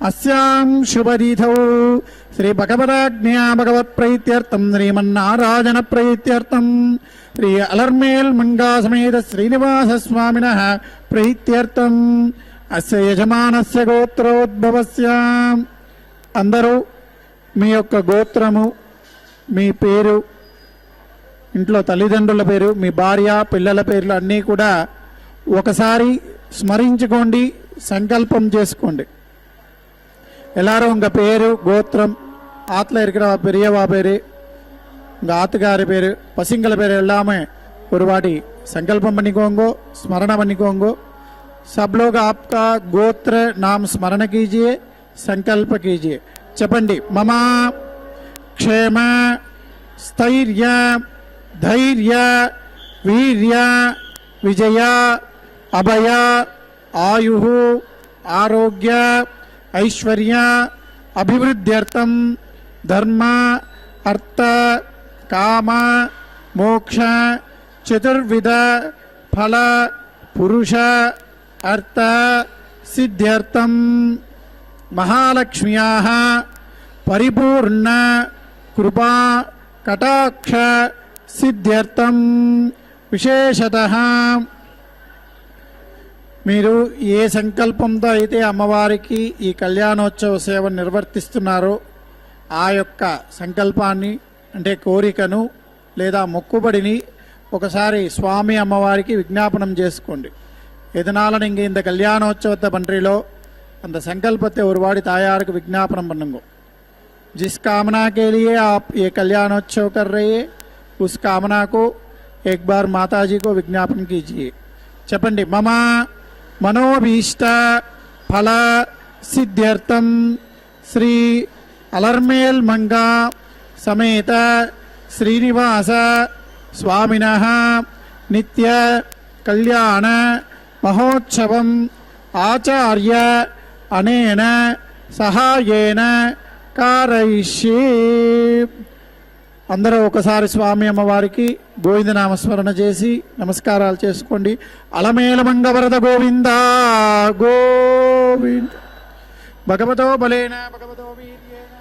अस्यां शुभतिथौ श्री भगवदाज्ञा भगवत् प्रीत्यर्थं श्रीमन्नारायण प्रीत्यर्थं श्री अलर्मेल मंगा समेत श्रीनिवास स्वामिनः प्रीत्यर्थं अस्य यजमानस्य गोत्रोद्भवस्य अंदरू మీ యొక్క గోత్రము, మీ పేరు, ఇంట్లో తల్లిదండ్రుల పేరు, మీ భార్య పిల్లల పేర్లు అన్నీ కూడా ఒకసారి స్మరించుకోండి, సంకల్పం చేసుకోండి. எல்லாரும் உங்கள் பேர் கோத்திரம், ஆற்றுல இருக்கிற பெரியவா பேர், உங்கள் ஆத்துக்காரி பேர், பசங்கள பேர் எல்லாமே ஒரு வாட்டி संकल्पम பண்ணிக்கோங்க, स्मरण பண்ணிக்கோங்க. सब लोग आपका गोत्र नाम स्मरण कीजिए, संकल्प कीजिए. చెప్పండి. మమ క్షేమ స్థైర్య ధైర్య వీర్య విజయ అభయ ఆయు ఆరోగ్య ఐశ్వర్య అభివృద్ధ్యర్థం ధర్మ అర్థ కామ మోక్ష చతుర్విధ ఫల పురుష అర్థ సిద్ధ్యర్థం महालक्ष्म्याः परिपूर्ण कृपा कटाक्ष सिद्ध्यर्थं विशेषतः మీరు ఏ సంకల్పంతో అయితే అమ్మవారికి ఈ కళ్యాణోత్సవ సేవ నిర్వర్తిస్తున్నారో ఆ యొక్క సంకల్పాన్ని అంటే కోరికను లేదా మొక్కుబడిని ఒకసారి స్వామి అమ్మవారికి విజ్ఞాపనం చేసుకోండి. இதனால நீங்கள் இந்த கல்யாணோற்சவத்தை பன்றிலோ அந்த संकल्पத்தை ஒரு வாடி தாயாருக்கு विज्ञापन பண்ணுங்க. जिस कामना के लिए आप ये कल्याणोत्सव कर रहे हैं उस कामना को एक बार माता जी को विज्ञापन कीजिए. చెప్పండి. मम मनोभीष्ट फल सिद्ध्यर्थम श्री अलर्मेल मंगा समेत श्रीनिवास स्वामिनः नित्य कल्याण महोत्सवम आचार्य అనేన సహాయేన కారయిష్యే. అందరూ ఒకసారి స్వామి అమ్మవారికి గోవింద నామస్మరణ చేసి నమస్కారాలు చేసుకోండి. అలమేల మంగవరద గోవింద గోవింద. భగవతో బలేన భగవతో వీర్యేణ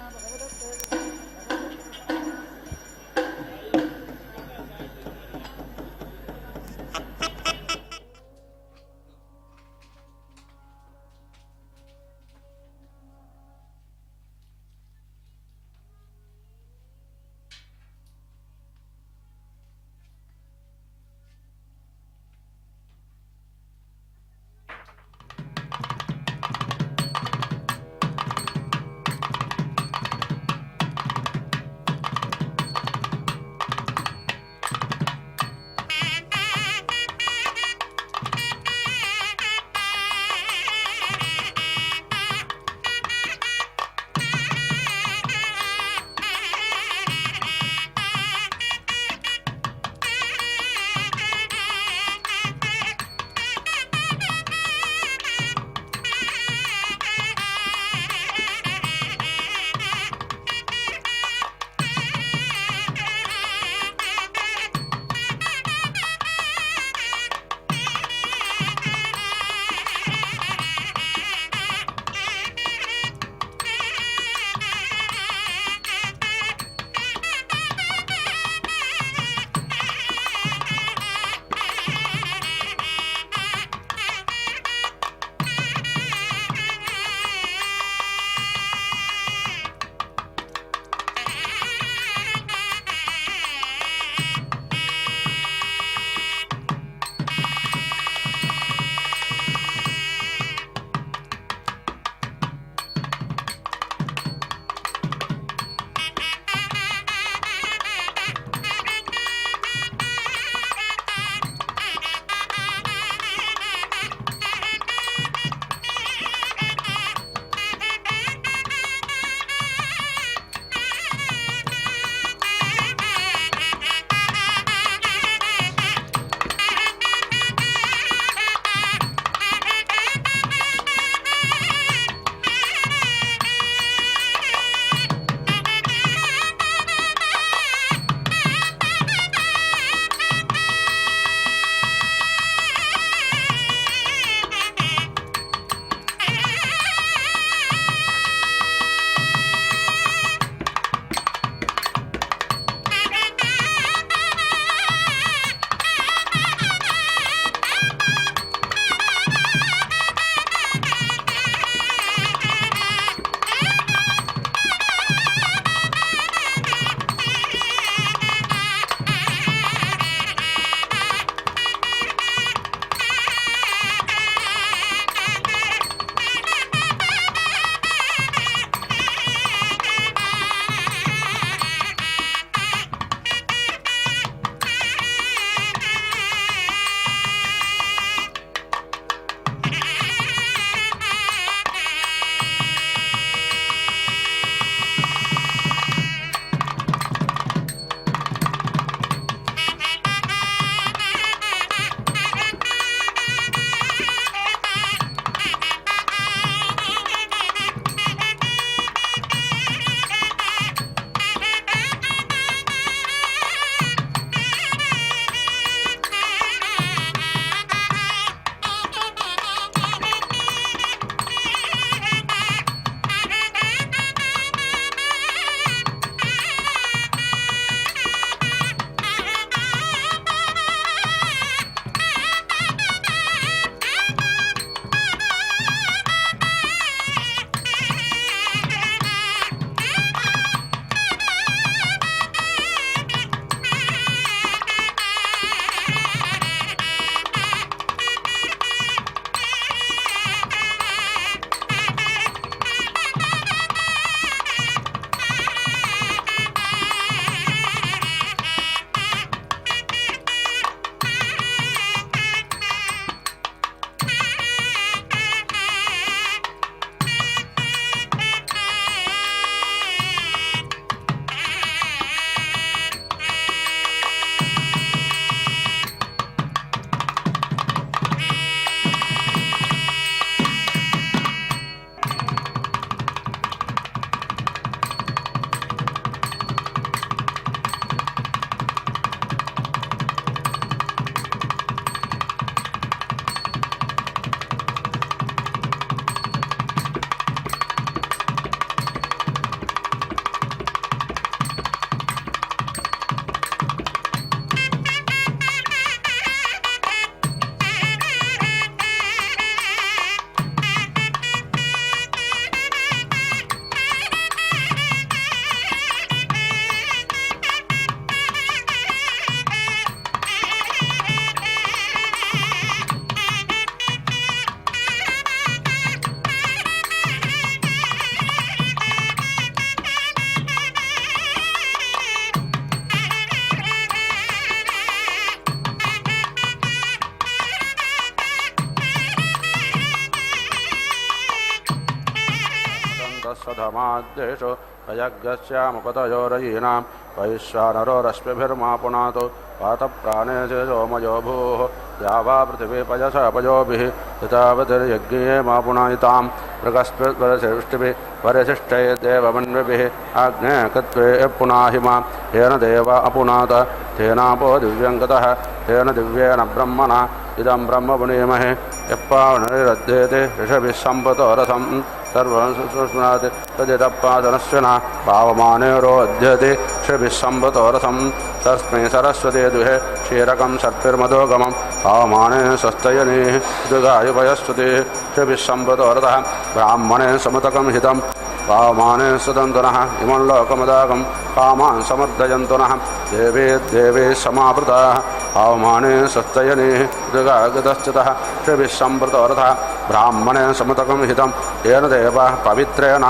तत्सधमाद्येषु यज्ञस्यामुपतयोरयीनां वैश्वानरो रश्मिभिर्मा पुनातु पातप्राणे सोमयो भूः या वा पृथिवी पयसपयोभिः यतावतिर्यज्ञे मा पुनायितां मृगस्पतिर्वरिष्ठिभिः वरिशिष्ठै देवमन्विभिः आज्ञेयकत्वे पुनाहिमा येन देव अपुनात तेनापो दिव्यं गतः तेन दिव्येन ब्रह्मणा इदं ब्रह्म पुनीमहे यप्पावनरिरध्येते ऋषभिः सम्पतो रथं सर्वं सुस्मृणाति तदिदप्पादनश्विना पावमानेरोध्यते ऋषभिः सम्पतो रथं तस्मै सरस्वती दुहे क्षीरकं सर्पिर्मधोगमं पावमाने स्वस्तयनीः दुगायुपयस्वतीः ऋषभिः सम्पतो रथः ब्राह्मणे समतकं हितं पावमाने सुदन्तुनः इमं लोकमदागं कामान् समर्दयन्तुनः देवे देवे समावृताः पावमाने स्वस्तयनीः दुगागतश्चितः ऋषभिः सम्पतो रथः ब्राह्मणे समतकं हितं येन देवः पवित्रेण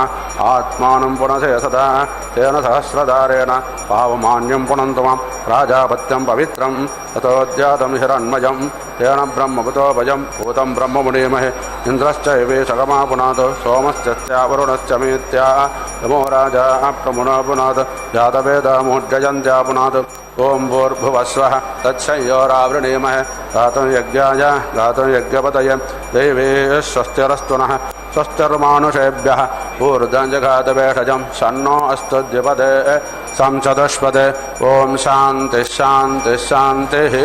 आत्मानं पुनसे सदा तेन सहस्रधारेण पावमान्यं पुनन्तु मां प्राजापत्यं पवित्रं ततोद्यातं हिरण्मयं तेन ब्रह्मभूतोभयं भूतं ब्रह्म मुनीमहे इन्द्रश्चैवे सगमा पुनात् सोमश्च वरुणश्च मेत्या यमो राजा प्रमुनो पुनात् जातवेदमूर्जयन्त्या पुनात् ओं भूर्भुवस्वः तत्संयोरावृणीमहे गातुं यज्ञाय गातुं यज्ञपतये दैवे स्वस्तिरस्तु नः स्वस्तिर्मानुषेभ्यः ऊर्ध्वजघातवेषजं सन्नो अस्तु द्विपदे संचतुष्पदे ओं शान्तिः शान्तिः शान्तिः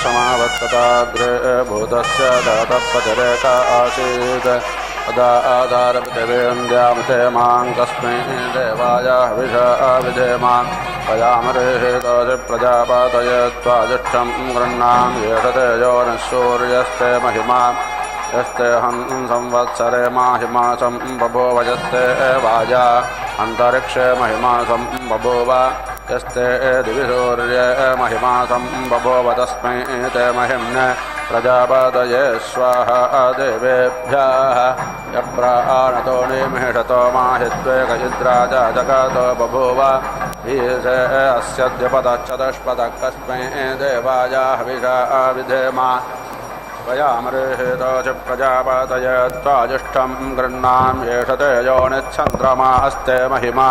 समावत्तताग्रे भूतस्य दतपतिरेक आसीत् अदा आधारपृथिवीन्द्यामते मां कस्मै देवाय हविषा विधेमा पयामरेहेतोषि प्रजापातये त्वाजुष्टं गृह्णां येषते योनिः महिमा यस्ते हं संवत्सरे माहिमासं बभूव यस्ते वाजा अन्तरिक्षे महिमासं बभूव यस्ते दिवि सूर्ये महिमासं बभूव तस्मै ते महिम्ने प्रजापतये स्वाहा देवेभ्यः यप्राणतो निमिषतो माहित्वे कयिद्राजा जगतो बभूव ईशे अस्य द्विपदश्चतुष्पदः कस्मै देवाय हविषा विधेमा वयामृहेतोषि प्रजापतये त्वाजुष्टं गृह्णां येषते योनिश्चन्द्रमा अस्ते महिमा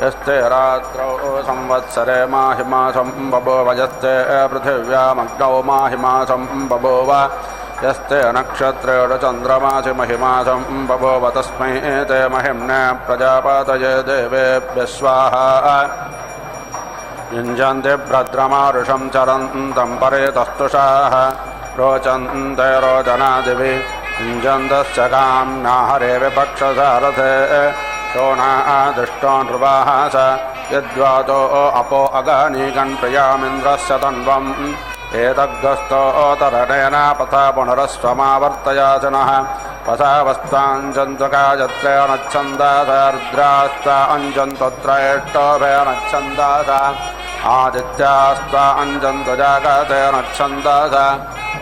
यस्ते रात्रौ संवत्सरे माहिमासं बभूव यस्ते पृथिव्यामग्नौ माहिमासं बभूव यस्ते नक्षत्रेषु चन्द्रमासि महिमासं बभूव तस्मै ते महिम्ने प्रजापतये देवेभ्यः स्वाहा युञ्जन्ति भद्रमारुषं चरन्तं परेतस्तुषाः रोचन्ते रोचनादिभिः युञ्जन्तश्च काम्ना हरे विपक्षसारथे शोना दृष्टो नृवाः स यद्वातो अपो अगनीकन् प्रियामिन्द्रस्य तन्वम् एतद्गस्तोतरणेन पथा पुनरस्वमावर्तयासनः पथा वस्ताञ्जन्तुकायत्रेणच्छन्दास रुद्रास्ता अञ्जन्तुत्रयेष्टोभेनच्छन्दास आदित्यास्ता अञ्जन्तुजागतेनच्छन्दास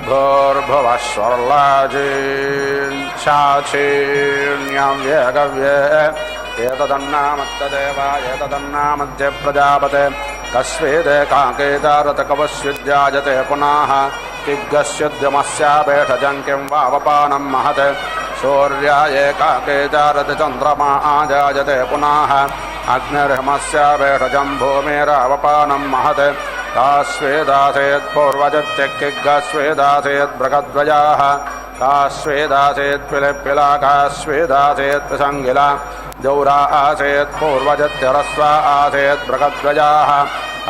भूर्भुवस्वर्लाचीर्षाचीर्ण्यं व्यगव्ये एतदन्नामत्तदेव एतदन्नामद्य प्रजापते कस्वेदे काकेदारतकवस्विद्याजते पुनः किग्गस्युद्यमस्यापेषजं किं वावपानं महते सूर्याय काकेदारति चन्द्रमा आजायते पुनः अग्निर्हमस्यापेषजं भूमिरावपानं महते कास्वेदासेत् पूर्वजत्यकिग्गस्वेदासेत् बृहद्वयाः कास्वेदासेत् पिलिपिला कास्वेदासेत् पिसङ्गिला दौरा आसेत् पूर्वजत्यरस्वा आसेत् बृहद्वयाः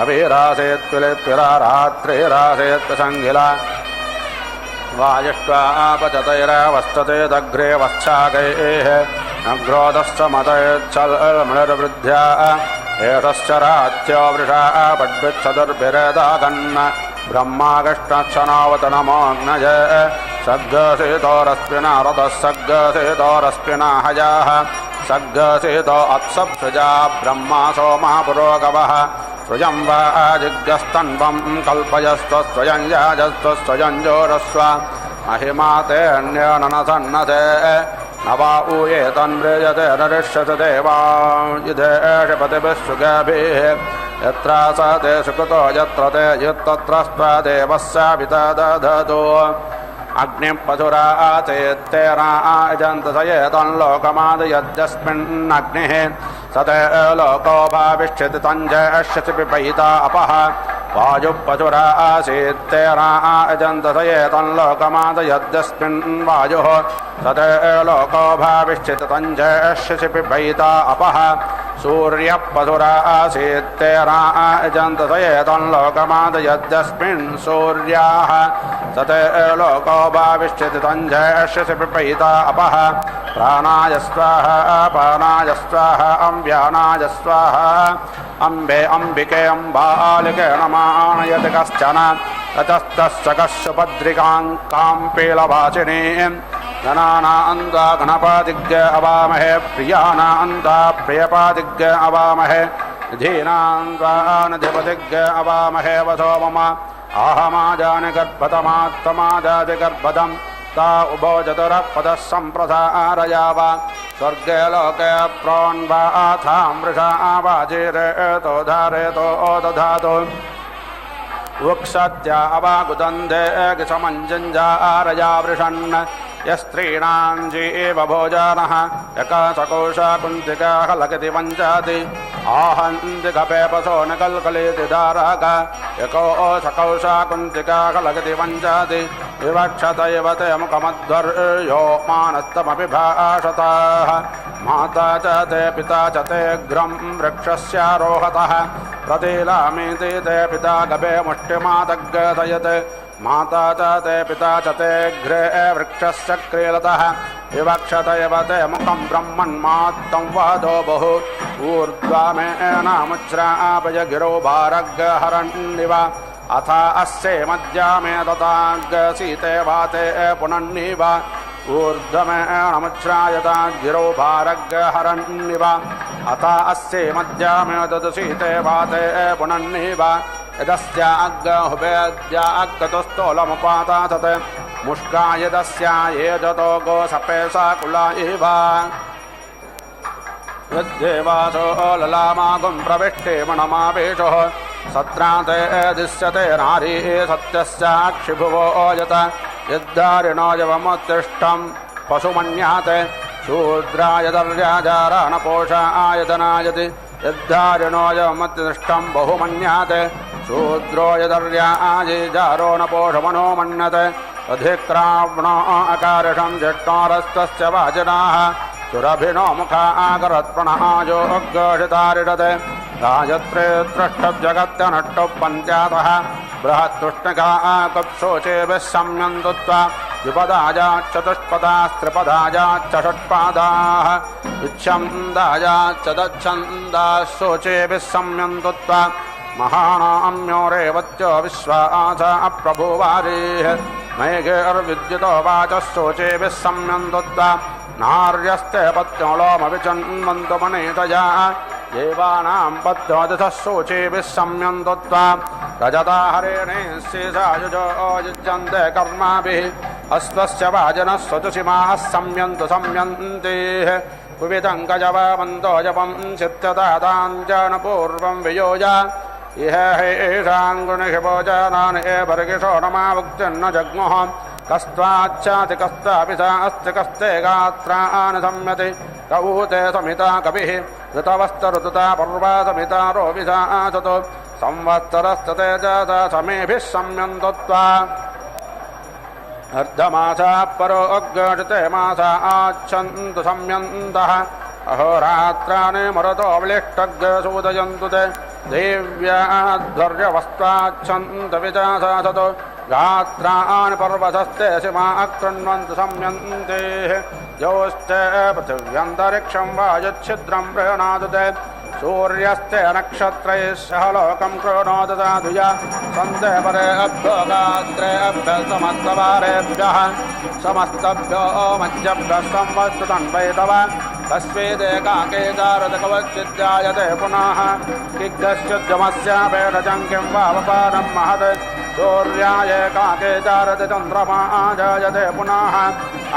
अभिरासेत् पिलिपिला रात्रिरासेत् पिसङ्गिला वाजिष्ठापचतैरवस्तते दग्रे वश्चागैः नग्रोदश्च मतैच्छल्मृवृद्ध्या एतश्च राज्यो वृषा पड्भिच्छदुर्भिरेदागन् ब्रह्मागष्टक्षणावतनमोऽग्नय सग्गसेतोरस्मिना रथः सग्गसेतोरस्मिना हयाः सग्गसेतो अप्सप्सृजा ब्रह्मा सोमा पुरोगवः स्वयं वा जिज्ञस्तन्वं कल्पयस्त्वस्त्वयं याजस्त्वस्त्वयं जोरस्व महिमा ते अन्यननसन्नते न वा ऊये तन्व्रजते नरिष्यते देवा युधेशपतिभिः सुगाभिः यत्र स ते सुकृतो यत्र ते युत्तत्र देवस्यापिता दधतु अग्निं पशुरा चेत्तेना अजन्तसयेतल्लोकमादयद्यस्मिन्नग्निः स ते लोको भाविष्यति तञ्जयष्यसि पिपयिता अपः वायुः पशुरा आसीत्तेना अजन्तसयेतल्लोकमादयद्यस्मिन् वायुः स ते लोको भाविष्यति तञ्जयष्यसि पिपयिता अपः सूर्यः पशुरा आसीत्तेना अजन्तसयेतल्लोकमादयद्यस्मिन् सूर्याः स ते लोको भाविष्यति तञ्जयष्यसि पिपयिता अपः प्राणाय स्वाहा अपानाय स्वाहा अम्ब्यानाय स्वाहा अम्बे अम्बिके अम्बालिके नमानयति कश्चन ततस्तस्य कश्यपद्रिकां काम्पीलवाचिनीं गणानान्ता गणपादिज्ञ अवामहे प्रियानान्ता प्रियपादिज्ञ अवामहे धीनान्तानधिपतिज्ञ अवामहे वसो मम आहमाजानि गर्भतमात्तमाजाति गर्भदं ता उभो चतुरः पदः सम्प्रसारयाव स्वर्गे लोके प्रोन्वाथां वृषा वाजिरेतो धारेतो दधातु वृक्षत्या अवागुदन्धे समञ्जञ्जारया वृषन् यस्त्रीणां जीव भोजनः यकाशकोशा कुन्तिका हलकति वञ्चाति आहन्ति कपेपसो न कल्कलेति धारक यको सकौशा कुन्तिका हलकति वञ्चाति विवक्षत इव ते मुखमध्वर्यो मानस्तमपि भाषताः माता च ते पिता च ते ग्रं वृक्षस्यारोहतः प्रतिलामीति ते पिता गभे मुष्टिमादग्गदयत् माता च ते पिता च ते घ्रे वृक्षस्य क्रीलतः विवक्षत इव ते मुखं ब्रह्मन्मात्तं वादो बहु ऊर्ध्वमेनामुच्छ्रापय गिरो भारग्हरन्निव अथ अस्ये मध्यामे दताग्सीते वाते पुनन्निव ऊर्ध्वमेनामुच्छ्रायता गिरो भारग्हरन्निव अथ अस्ये मध्यामे ददसीते वाते पुनन्निव यदस्या अग्गहुभेद्या अग्गतुस्तोलमुपाता तत् मुष्का यदस्या ये जतो गोसपेशा कुला इव यद्देवासो ललामागुं प्रविष्टे मणमापेशुः सत्राते दिश्यते नारी सत्यस्याक्षिभुवो यत यद्धारिणो यवमुत्तिष्ठं पशुमन्याते शूद्राय दर्याजारणपोषायतनायति यद्धारिणो यवमुत्तिष्ठं बहुमन्याते शूद्रो यदर्याजारो न पोषमनो मन्यते अधिक्राव्णो अकारिषं जिष्णोरस्तस्य वाजनाः सुरभिनो मुखा आकरत्प्रणहाजो अग्गषितारिषते गायत्रे त्रिष्टब्जगत्यनष्टौ पञ्चातः बृहत्तुष्णिका आकप्शोचेभिः सम्यन्तुत्वा द्विपदाजाच्चतुष्पदास्त्रिपदाजाच्च षट्पादाः इच्छन्दाजाच्च दच्छन्दाः शोचेभिः सम्यन्तुत्वा महानाम्यो रेवत्यो विश्वासा अप्रभुवारीः मेघेर्विद्युतो वाचः शोचेभिः सम्यन्तुत्वा नार्यस्ते पत्यो लोमविचन्वन्तु मनीतया देवानां पत्यो दिशः शोचेभिः सम्यन्तुत्वा रजता हरेणे शेषायुजो युज्यन्ते कर्माभिः अश्वस्य वाजनः स्वतुषिमाः सम्यन्तु सम्यन्तेः कुविदं गजवन्तो जपं चित्तदाताञ्जनपूर्वं वियोज इह हेषाङ्गुणिषभोजनानि एवर्गिषो नमावुक्तिर्न जग्मुः कस्त्वाच्चाति कस्त्वापि सा अस्ति कस्ते गात्रान् संयति कऊते समिता कविः ऋतवस्तऋतुता पर्वा समिता रोविषा आसतो संवत्सरस्तते जाता समेभिः सम्यन्तुत्वा अर्धमासा परो अग्गषते मासा आच्छन्तु सम्यन्तः अहोरात्राणि मरुतो अवलिष्टग्सूदयन्तु ते देव्याध्वर्यवस्त्वाच्छन्तु विजासासतो गात्राणि पर्वतस्ते सीमा कृण्वन्तु सम्यन्ते योश्च पृथिव्यन्तरिक्षं वायुच्छिद्रं प्रणोदु ते सूर्यस्ते नक्षत्रैः सह लोकं कृणोदु साधुजा सन्ते परेभ्यो गात्रेभ्यः समस्तवारेभ्यः समस्तभ्यो मध्यभ्यस्तं वस्तु तन्वैतव तस्वेदेकाके दारदकवच्चिद्यायते पुनः किग्गश्चिद्यमस्यापेडजं किं वावपानं महत् सूर्याय एकाके दारति चन्द्रमा जायते पुनः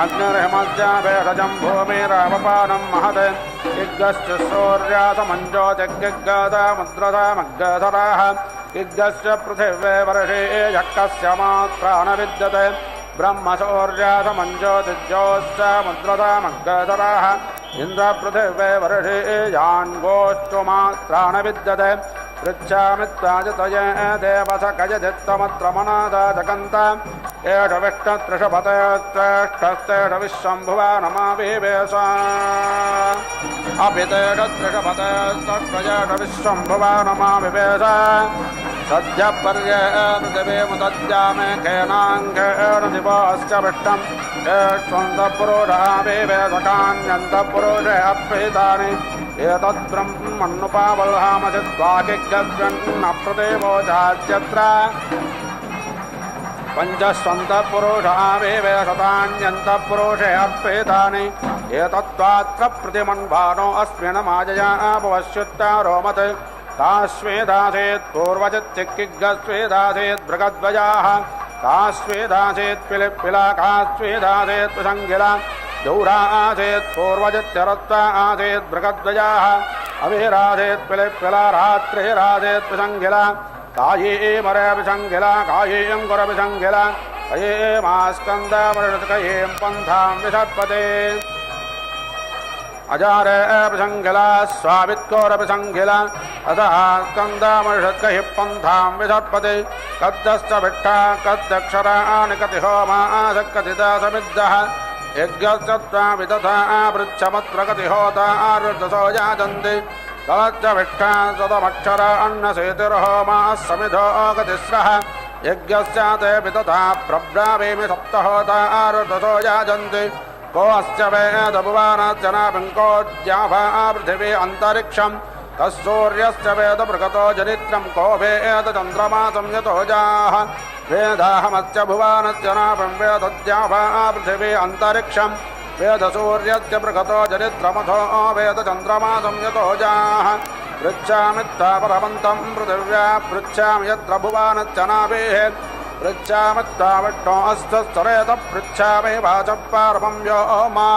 अग्निर्हिमस्यापेडजं भूमिरावपानं महत् किग्गश्च सूर्यासमञ्जोतिग्गदामुद्रदामग्गधराः किग्गश्च पृथिवे वर्षे यक्कस्य मात्रा न विद्यते ब्रह्मशौर्यासमञ्जोतिज्योश्च मुद्रदामग्गधराः इन्द्रपृथिवे वर्षे यान्गोश्चुमात्रा न विद्यते पृच्छामित्वाजितये देवसकयदित्तमत्र मनादा जगन्त एष विष्णुत्रिषपते श्रेष्ठस्तेष विश्वम्भुवा नमाविवेश अपि तेष त्रिषपते तत्प्रजेष विश्वम्भुवा नमाविवेश सद्यः पर्येणुदिवेमुदद्यामे खेनाङ्गेण दिवस्य विष्टम् एष्वन्तपुरुषाविवेशकान्यन्तपुरुषे अप्रीतानि एतद्ब्रह्मन्नुपावल्हामसिद्वाकिग्गद्वन्न प्रतिवोचाद्यत्र पञ्चस्वन्तपुरुषाविवेशतान्यन्तपुरुषे अर्पितानि एतत्त्वात्र प्रतिमन्वानो अस्मिन् मायया अपवश्युत्तारोमत् तास्वेदासेत् पूर्वचित्तिक्किग्गस्वेदासेत् बृहद्वयाः कास्वेदासेत् पिलिप्पिला कास्वेदासेत् प्रसङ्गिला दौरासेत् पूर्वजित्यरत्वा आसेत् बृहद्वयाः अभिरासेत् पिलिप्पिला रात्रिरासेत् प्रसङ्गिला काये मरभिसङ्गिला कायेयं गुरभिसङ्गिला कये मास्कन्दमृषत्कयें पन्थां विषत्पते अजारे प्रसङ्गिला स्वावित्कोरभिसङ्गिला अतः स्कन्दमृषत्कहि पन्थां विषत्पते कद्दश्च विट्ठा कद्दक्षराणि कति होमास कथिदासमिद्धः यज्ञश्च विदधा पृच्छमत्र कति होतारुदसो याजन्ति कलच्च विष्ठा सदमक्षर अन्नसेतिर्होमाः समिधो गतिस्रः यज्ञस्य ते विदधा प्रब्रावीमि सप्तहोतारुदसो याजन्ति को अस्य वेदभुवानश्च नापिङ्कोऽद्याभा पृथिवी अन्तरिक्षम् तस्सूर्यस्य वेदभृगतो जनित्रं को वेदचन्द्रमा संयतोजाः वेदाहमस्य भुवानस्य नापं वेदद्याभा पृथिवी अन्तरिक्षं वेदसूर्यस्य बृहतो जनित्रमथो वेदचन्द्रमा संयतोजाः पृच्छामि त्वा परमन्तं पृथिव्या पृच्छामि यत्र भुवानस्य नाभिः पृच्छामि त्वा विष्णोऽस्तरेतः पृच्छामि वाचः पार्वं व्योमा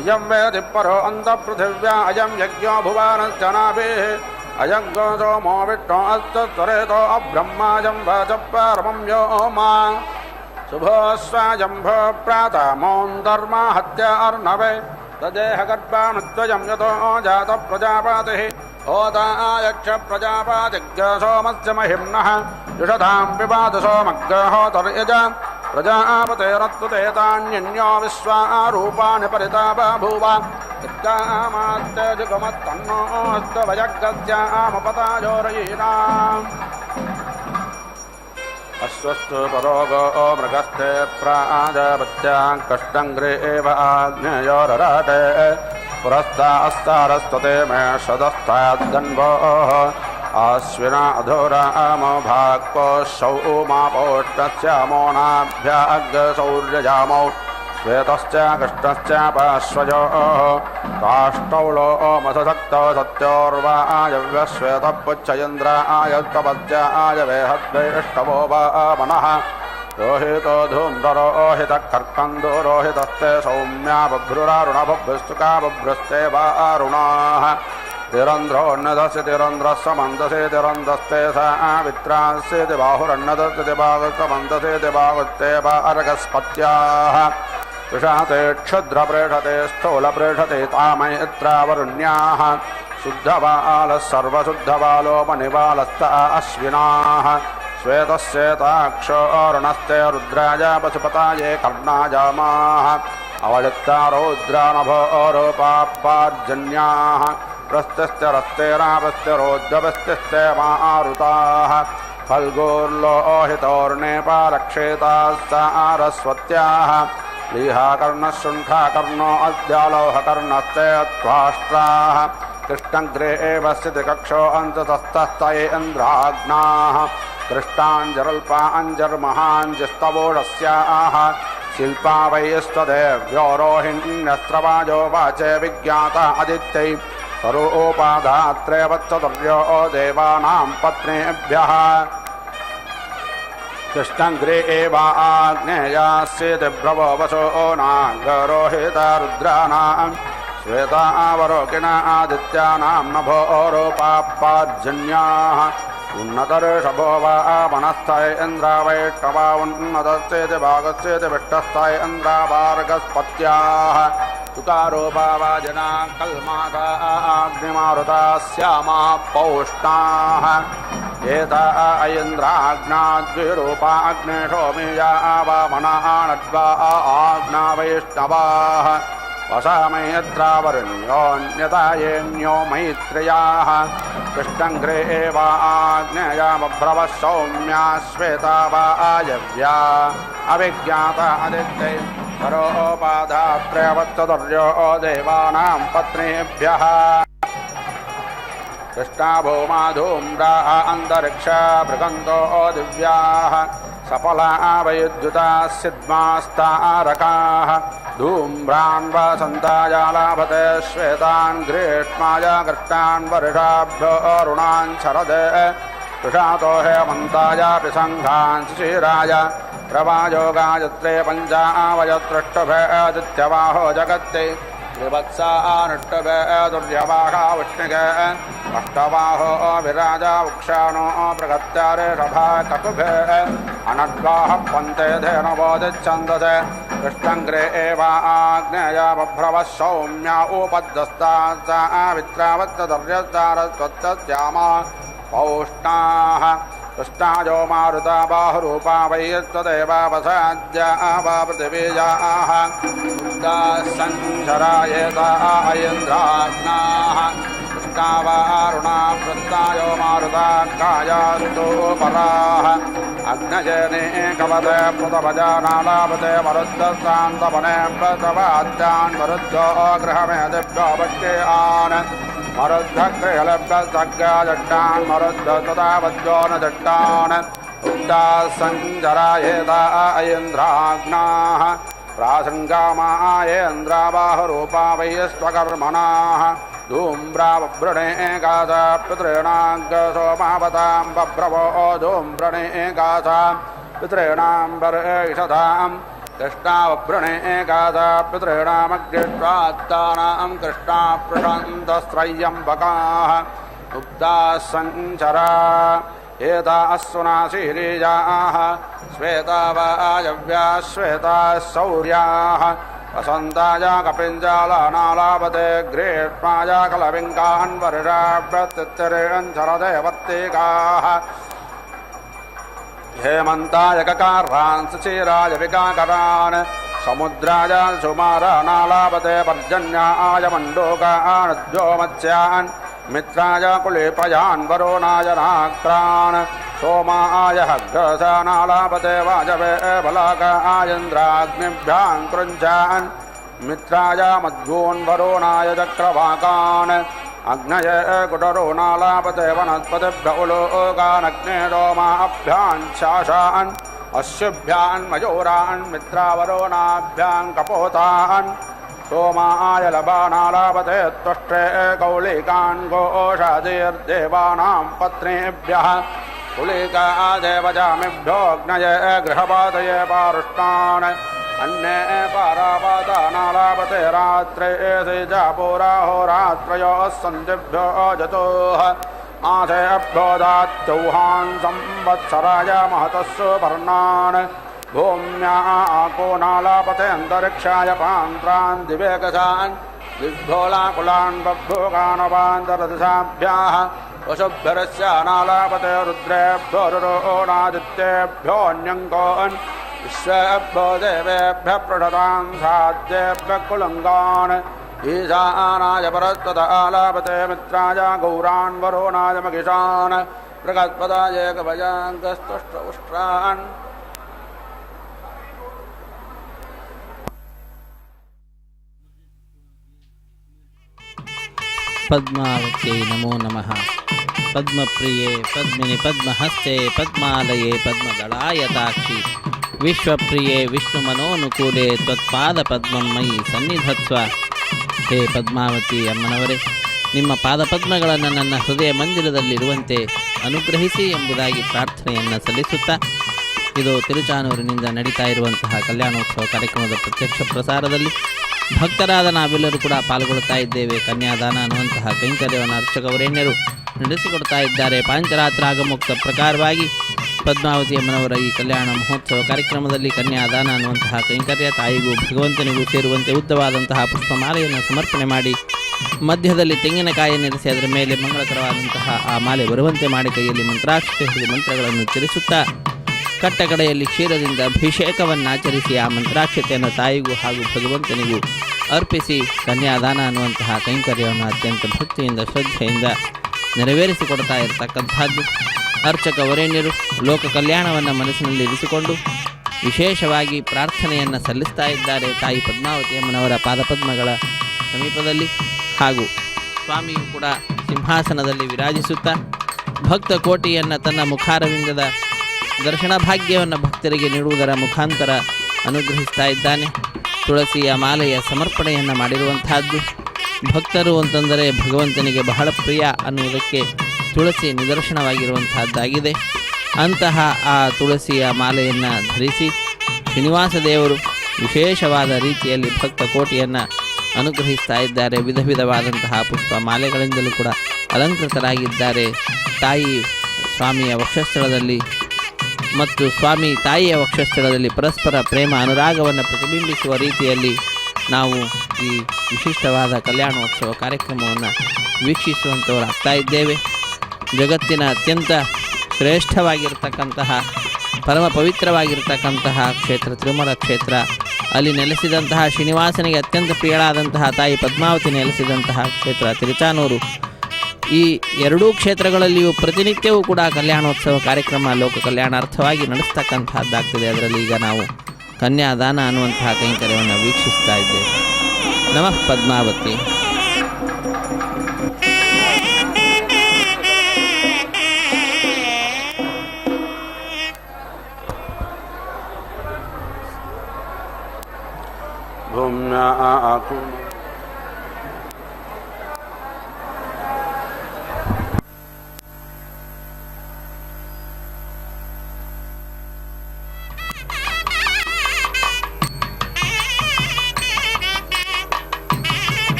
इयं वेदि परो अन्तःपृथिव्या अयं यज्ञो भुवानश्च नाभिः अयं गोसोमो विष्णोऽस्तरेतो अब्रह्माजं वाचः पार्वं व्योमा शुभोऽस्वाजम्भो प्रातमोऽन्तर्मा हत्या अर्णवे तदेहगर्भानुद्वयं यतो जातः प्रजापतिः होतायक्ष प्रजापातिज्ञ सोमस्य महिम्नः जुषधां पिबाद सोमग्रहोतर्यज प्रजापतेरत्वतेतान्यन्यो विश्वारूपाणि परिता बभूव इत्कामात्यजुगमत्तन्नोऽस्तवजग्गस्यामपताजोरयीनाम् अश्वस्तु परोगो मृगस्ते प्राजापत्यां कष्टङ्ग्रे एव आग्नेयोरराटे पुरस्तास्तारस्तते मे सदस्ताद्गन्वोः आश्विना अधोरामो भाक्को सौमापोष्टस्यामो नाभ्याग्रसौर्यजामौ श्वेतश्च कृष्णश्च पार्श्वयोः काष्ठौलो मधुसक्तो सत्योर्वायव्यश्वेतपुच्छयन्द्राय कवच्याय वेहद्वेष्टवो वामनः रोहितो धूम्ररोहितः कर्कन्दो रोहितस्ते सौम्या बभ्रुरारुणबभ्रुस्तुका बभ्रुस्ते वारुणाः तिरन्ध्रोन्नदस्य तिरन्ध्रस्य मन्दसे तिरन्धस्ते सावित्रास्येति बाहुरन्नदस्य बाहुस्तमन्दसे बाहुस्ते अर्घस्पत्याः विषाते क्षुद्रप्रेषते स्थूलप्रेषते तामयत्रावरुण्याः शुद्धबालः सर्वशुद्धबालोपनिबालस्त अश्विनाः श्वेतस्येताक्षो अरुणस्ते रुद्राय पशुपताये कर्णाजामाः अवलिप्ता रौद्रानभोरूपापार्जन्याः प्रस्तिश्च रस्तेरापस्तिरोद्यवस्तिश्च मारुताः फल्गोर्लोहितोर्नेपालक्षेताः सारस्वत्याः लीहाकर्णशृण्ठाकर्णो अद्यालोहकर्णस्ते त्वाष्ट्राः कृष्णग्रे एव स्थितिकक्षो अन्ततस्तस्तये इन्द्राग्नाः कृष्णाञ्जरुल्पाञ्जर्महाञ्जस्तवोडस्याः शिल्पा वैस्त्वदेव्यो रोहिण्यस्त्रवाजो वाचे विज्ञाता आदित्यै स्वरूपाधात्रेवच्चतुर्यो देवानां पत्नीभ्यः कृष्णग्रे एवाग्नेयास्येति भ्रवो वशो नागरोहिता रुद्राणां श्वेतावरोकिणा आदित्यानां नभो रूपापार्जन्याः उन्नतऋषभो वा मनस्थय इन्द्रावैष्णवा उन्नतस्येति भागस्येति विष्टस्थय इन्द्रावार्गस्पत्याः तुकारोपा वा जना कल्माता अग्निमारुता श्यामा पौष्णाः एता ऐन्द्राग्नाद्विरूपा अग्नेशो मेया वामनानड्वा आग्ना वैष्णवाः वसामयत्रावरुण्योऽन्यतायेन्यो मैत्रेयाः कृष्णङ्ग्रे एवाग्नेयामभ्रवः सौम्या श्वेता वा आयव्या अविज्ञाता आदित्यै परोपाधात्रेवच्चतुर्यो देवानां पत्नीभ्यः कृष्णा भूमा धूम्रा अन्तरिक्षा भृगन्तो दिव्याः सफला वैद्युता सिद्मास्तारकाः धूम्रान् वसन्ताया लाभते श्वेतान् ग्रीष्माय कृष्णान् वर्षाभ्यो अरुणान् शरदे तुषातो हेमन्तायापि सङ्घान् शिशिराय प्रवायो गायत्रे पञ्चावयतृष्टभे आदित्यवाहो जगत्ते विवत्सा अनुष्टभे दुर्यवाहा विष्णुगे अष्टवाहो विराजा वृक्षाणो प्रगत्यारे सभा ककुभे अनड्वाः पन्ते धेनवोदिच्छन्दसे कृष्णङ्ग्रे एवाग्नेया बभ्रवः सौम्या उपद्यस्ता वित्रावत्तदर्यस्तारस्वत्तस्यामा पौष्णाः कृष्णाजो मारुता बाहुरूपा वैस्तदेवा वसाद्या वा पृथिवीजाः सञ्झरायेता ऐन्द्राग्नाः कृष्णा वा अरुणा वृत्तायो मारुता कायास्तु पराः अग्नजने कवते पृतभजानालापते मरुद्धस्तान्तपने प्रतवाद्यान् मरुद्धो गृहमेदिभ्यो भक्ष्यान् मरुद्धग्रहलभ्यसग्गाजट्टान् मरुद्ध तदा वद्यो न जट्टान् उक्ता सञ्जरायेता ऐन्द्राग्नाः प्रासङ्गामायेन्द्राबाहुरूपा वैश्वकर्मणाः धूम्रावभृणे गाथा पितॄणां बभ्रवो धूम्रणे गाथा पितॄणां वर्षधां कृष्णावभृणे गाथा पितॄणामग्निष्वात्तानां कृष्णाप्रशान्तस्त्रय्यम्बकाः उक्ताः सञ्चरा एताः सुनाशीरीजाः श्वेता वायव्याः श्वेताः सौर्याः वसन्ताया कपिञ्जालानालापते ग्रीष्माया कलविङ्गान् वर्षाभ्यतिरेण शरदेवर्तिकाः हेमन्ताय ककारान् सुचीराय विकाकरान् समुद्राय सुमारानालापते पर्जन्याय मण्डूकान् मत्स्यान् मित्राय कुलेपयान् वरुणाय नाक्रान् सोमाय हग्रसानालापते वाजवे बलाकाय इन्द्राग्निभ्यां कृञ्चान् मित्राय मध्वून् वरुणाय चक्रवाकान् अग्नय कुटरोनालापते वनस्पतिभ्य उलोकानग्ने रोमाभ्यां शासान् अश्युभ्यान् मयूरान् मित्रावरुणाभ्यां कपोतान् सोमाय लबानालापते त्वष्ट्रे कौलिकान् घोषादिर्देवानां पत्नीभ्यः कुलिका देवजामिभ्योऽग्नये गृहपातये पारुष्टान् अन्ये पारापातानालापते रात्रे सेजापुराहोरात्रयोः सन्धिभ्यो जतोः आसेभ्यो दात्यौहान् संवत्सराय महतः सुपर्णान् भूम्या आकोनालापते अन्तरिक्षाय पान्त्रान् दिवेकसान् दिग्भोलाकुलान् बभ्भोगानवान्तरदशाभ्याः वशुभ्यरस्यानालापते रुद्रेभ्यो रुरोणादित्येभ्योऽन्यङ्कोन् विश्वेभ्यो देवेभ्यः पृषतां साध्येभ्यः कुलङ्गान् ईशानाय परस्तत आलापते मित्राय गौरान् वरुणाय मगिषान् बृहस्पदाय गभजाङ्गस्तुष्टुष्ट्रान् पद्मावत्यै नमो नमः। पद्मप्रिये पद्मिनि पद्महस्ते पद्मालये पद्मदलायताक्षि विश्वप्रिये विष्णुमनोनुकूले त्वत्पादಪದ್ಮಂ ಮಯಿ ಸನ್ನಿಧತ್ವ. ಹೇ ಪದ್ಮಾವತಿ ಅಮ್ಮನವರೇ, ನಿಮ್ಮ ಪಾದಪದ್ಮಗಳನ್ನು ನನ್ನ ಹೃದಯ ಮಂದಿರದಲ್ಲಿರುವಂತೆ ಅನುಗ್ರಹಿಸಿ ಎಂಬುದಾಗಿ ಪ್ರಾರ್ಥನೆಯನ್ನು ಸಲ್ಲಿಸುತ್ತಾ, ಇದು ತಿರುಚಾನೂರಿನಿಂದ ನಡೀತಾ ಇರುವಂತಹ ಕಲ್ಯಾಣೋತ್ಸವ ಕಾರ್ಯಕ್ರಮದ ಪ್ರತ್ಯಕ್ಷ ಪ್ರಸಾರದಲ್ಲಿ ಭಕ್ತರಾದ ನಾವೆಲ್ಲರೂ ಕೂಡ ಪಾಲ್ಗೊಳ್ತಾ ಇದ್ದೇವೆ. ಕನ್ಯಾದಾನ ಅನ್ನುವಂತಹ ಕೈಂಕರ್ಯವನ್ನು ಅರ್ಚಕವರೇಣ್ಯರು ನಡೆಸಿಕೊಡ್ತಾ ಇದ್ದಾರೆ. ಪಾಂಚರಾತ್ರಾಗಮುಕ್ತ ಪ್ರಕಾರವಾಗಿ ಪದ್ಮಾವತಿ ಅಮ್ಮನವರ ಈ ಕಲ್ಯಾಣ ಮಹೋತ್ಸವ ಕಾರ್ಯಕ್ರಮದಲ್ಲಿ ಕನ್ಯಾದಾನ ಅನ್ನುವಂತಹ ಕೈಂಕರ್ಯ ತಾಯಿಗೂ ಭಗವಂತನಿಗೂ ಸೇರುವಂತೆ ಉದ್ದವಾದಂತಹ ಪುಷ್ಪಮಾಲೆಯನ್ನು ಸಮರ್ಪಣೆ ಮಾಡಿ, ಮಧ್ಯದಲ್ಲಿ ತೆಂಗಿನಕಾಯಿಯನ್ನು ಇರಿಸಿ ಅದರ ಮೇಲೆ ಮಂಗಳಕರವಾದಂತಹ ಆ ಮಾಲೆ ಬರುವಂತೆ ಮಾಡಿ ಕೈಯಲ್ಲಿ ಮಂತ್ರಾಕ್ಷತೆ ಹಿಡಿದು ಮಂತ್ರಗಳನ್ನು ಉಚ್ಚರಿಸುತ್ತಾ ಕಟ್ಟಕಡೆಯಲ್ಲಿ ಕ್ಷೀರದಿಂದ ಅಭಿಷೇಕವನ್ನು ಆಚರಿಸಿ ಆ ಮಂತ್ರಾಕ್ಷತೆಯನ್ನು ತಾಯಿಗೂ ಹಾಗೂ ಭಗವಂತನಿಗೂ ಅರ್ಪಿಸಿ ಕನ್ಯಾದಾನ ಅನ್ನುವಂತಹ ಕೈಂಕರ್ಯವನ್ನು ಅತ್ಯಂತ ಭಕ್ತಿಯಿಂದ ಶ್ರದ್ಧೆಯಿಂದ ನೆರವೇರಿಸಿಕೊಡ್ತಾ ಇರತಕ್ಕಂಥದ್ದು. ಅರ್ಚಕ ವರೇಣ್ಯರು ಲೋಕ ಕಲ್ಯಾಣವನ್ನು ಮನಸ್ಸಿನಲ್ಲಿ ಇರಿಸಿಕೊಂಡು ವಿಶೇಷವಾಗಿ ಪ್ರಾರ್ಥನೆಯನ್ನು ಸಲ್ಲಿಸ್ತಾ ಇದ್ದಾರೆ ತಾಯಿ ಪದ್ಮಾವತಿ ಅಮ್ಮನವರ ಪಾದಪದ್ಮಗಳ ಸಮೀಪದಲ್ಲಿ. ಹಾಗೂ ಸ್ವಾಮಿಯು ಕೂಡ ಸಿಂಹಾಸನದಲ್ಲಿ ವಿರಾಜಿಸುತ್ತಾ ಭಕ್ತ ಕೋಟಿಯನ್ನು ತನ್ನ ಮುಖಾರವಿಂದದ ದರ್ಶನ ಭಾಗ್ಯವನ್ನು ಭಕ್ತರಿಗೆ ನೀಡುವುದರ ಮುಖಾಂತರ ಅನುಗ್ರಹಿಸ್ತಾ ಇದ್ದಾನೆ. ತುಳಸಿಯ ಮಾಲೆಯ ಸಮರ್ಪಣೆಯನ್ನು ಮಾಡಿರುವಂತಹದ್ದು. ಭಕ್ತರು ಅಂತಂದರೆ ಭಗವಂತನಿಗೆ ಬಹಳ ಪ್ರಿಯ ಅನ್ನುವುದಕ್ಕೆ ತುಳಸಿ ನಿದರ್ಶನವಾಗಿರುವಂತಹದ್ದಾಗಿದೆ. ಅಂತಹ ಆ ತುಳಸಿಯ ಮಾಲೆಯನ್ನು ಧರಿಸಿ ಶ್ರೀನಿವಾಸ ದೇವರು ವಿಶೇಷವಾದ ರೀತಿಯಲ್ಲಿ ಭಕ್ತ ಕೋಟಿಯನ್ನು ಅನುಗ್ರಹಿಸ್ತಾ ಇದ್ದಾರೆ. ವಿಧ ವಿಧವಾದಂತಹ ಪುಷ್ಪ ಮಾಲೆಗಳಿಂದಲೂ ಕೂಡ ಅಲಂಕೃತರಾಗಿದ್ದಾರೆ. ತಾಯಿ ಸ್ವಾಮಿಯ ವಕ್ಷಸ್ಥಳದಲ್ಲಿ ಮತ್ತು ಸ್ವಾಮಿ ತಾಯಿಯ ವಕ್ಷಸ್ಥಳದಲ್ಲಿ ಪರಸ್ಪರ ಪ್ರೇಮ ಅನುರಾಗವನ್ನು ಪ್ರತಿಬಿಂಬಿಸುವ ರೀತಿಯಲ್ಲಿ ನಾವು ಈ ವಿಶಿಷ್ಟವಾದ ಕಲ್ಯಾಣೋತ್ಸವ ಕಾರ್ಯಕ್ರಮವನ್ನು ವೀಕ್ಷಿಸುವಂಥವರಾಗ್ತಾ ಇದ್ದೇವೆ. ಜಗತ್ತಿನ ಅತ್ಯಂತ ಶ್ರೇಷ್ಠವಾಗಿರ್ತಕ್ಕಂತಹ ಪರಮ ಪವಿತ್ರವಾಗಿರ್ತಕ್ಕಂತಹ ಕ್ಷೇತ್ರ ತಿರುಮಲ ಕ್ಷೇತ್ರ, ಅಲ್ಲಿ ನೆಲೆಸಿದಂತಹ ಶ್ರೀನಿವಾಸನಿಗೆ ಅತ್ಯಂತ ಪ್ರಿಯಳಾದಂತಹ ತಾಯಿ ಪದ್ಮಾವತಿ ನೆಲೆಸಿದಂತಹ ಕ್ಷೇತ್ರ ತಿರುಚಾನೂರು. ಈ ಎರಡೂ ಕ್ಷೇತ್ರಗಳಲ್ಲಿಯೂ ಪ್ರತಿನಿತ್ಯವೂ ಕೂಡ ಕಲ್ಯಾಣೋತ್ಸವ ಕಾರ್ಯಕ್ರಮ ಲೋಕ ಕಲ್ಯಾಣಾರ್ಥವಾಗಿ ನಡೆಸ್ತಕ್ಕಂಥದ್ದಾಗ್ತದೆ. ಅದರಲ್ಲಿ ಈಗ ನಾವು ಕನ್ಯಾದಾನ ಅನ್ನುವಂತಹ ಕೈಂಕರ್ಯವನ್ನು ವೀಕ್ಷಿಸ್ತಾ ಇದ್ದೇವೆ. ನಮಃ ಪದ್ಮಾವತಿ.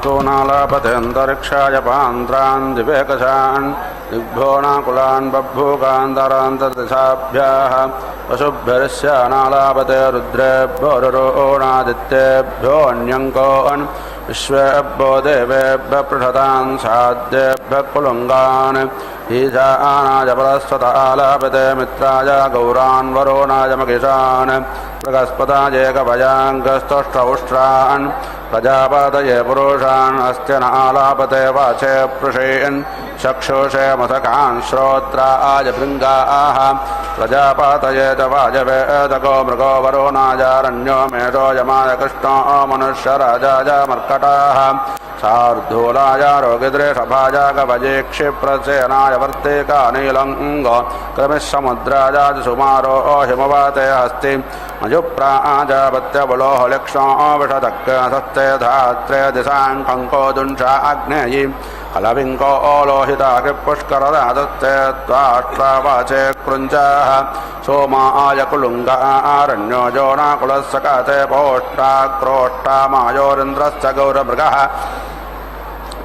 कोणालापतेऽन्तरिक्षाय पान्त्रान् दिवेकशान् दिग्भोणाकुलान् बभ्भूकान्तरान्तर्दिशाभ्याः वसुभ्यर्स्यानालापते रुद्रेभ्यो रुरोणादित्येभ्योऽन्यङ्कोन् विश्वेभ्यो देवेभ्यः पृषतान् साध्येभ्यः कुलुङ्गान् ईशानाय परस्वत आलापते मित्राय गौरान् वरुणाय मगिषान् बृहस्पताय गभजाङ्गस्तुष्टुष्ट्रान् प्रजापतये पुरुषान् अस्त्य न आलापते वाचे पृषेन् चक्षुषे मथकान् श्रोत्राय भृङ्गाः प्रजापतये च वाजवेदको मृगो वरुणायारण्यो मेषो यमाय कृष्णो मनुष्यराजाय मर्कटाः शार्दूलाय रोगिद्रेषभाय गभजे क्षिप्रसेनाय वर्तिकानीलङ्गो क्रमिः समुद्राय सुमारो हिमवाते हस्ति मयुप्राजापत्यबलो लक्ष्मो विषदक्सस्ते धात्रे दिशाङ्कङ्को दुंशा आग्नेयी हलविङ्को लोहिताग्निपुष्करदादत्ते त्वाष्ट्रावाचे कृञ्चाः सोमाय कुलुङ्गारण्यो जोनाकुलस्सकते पौष्टाक्रोष्टामायोरिन्द्रश्च गौरमृगः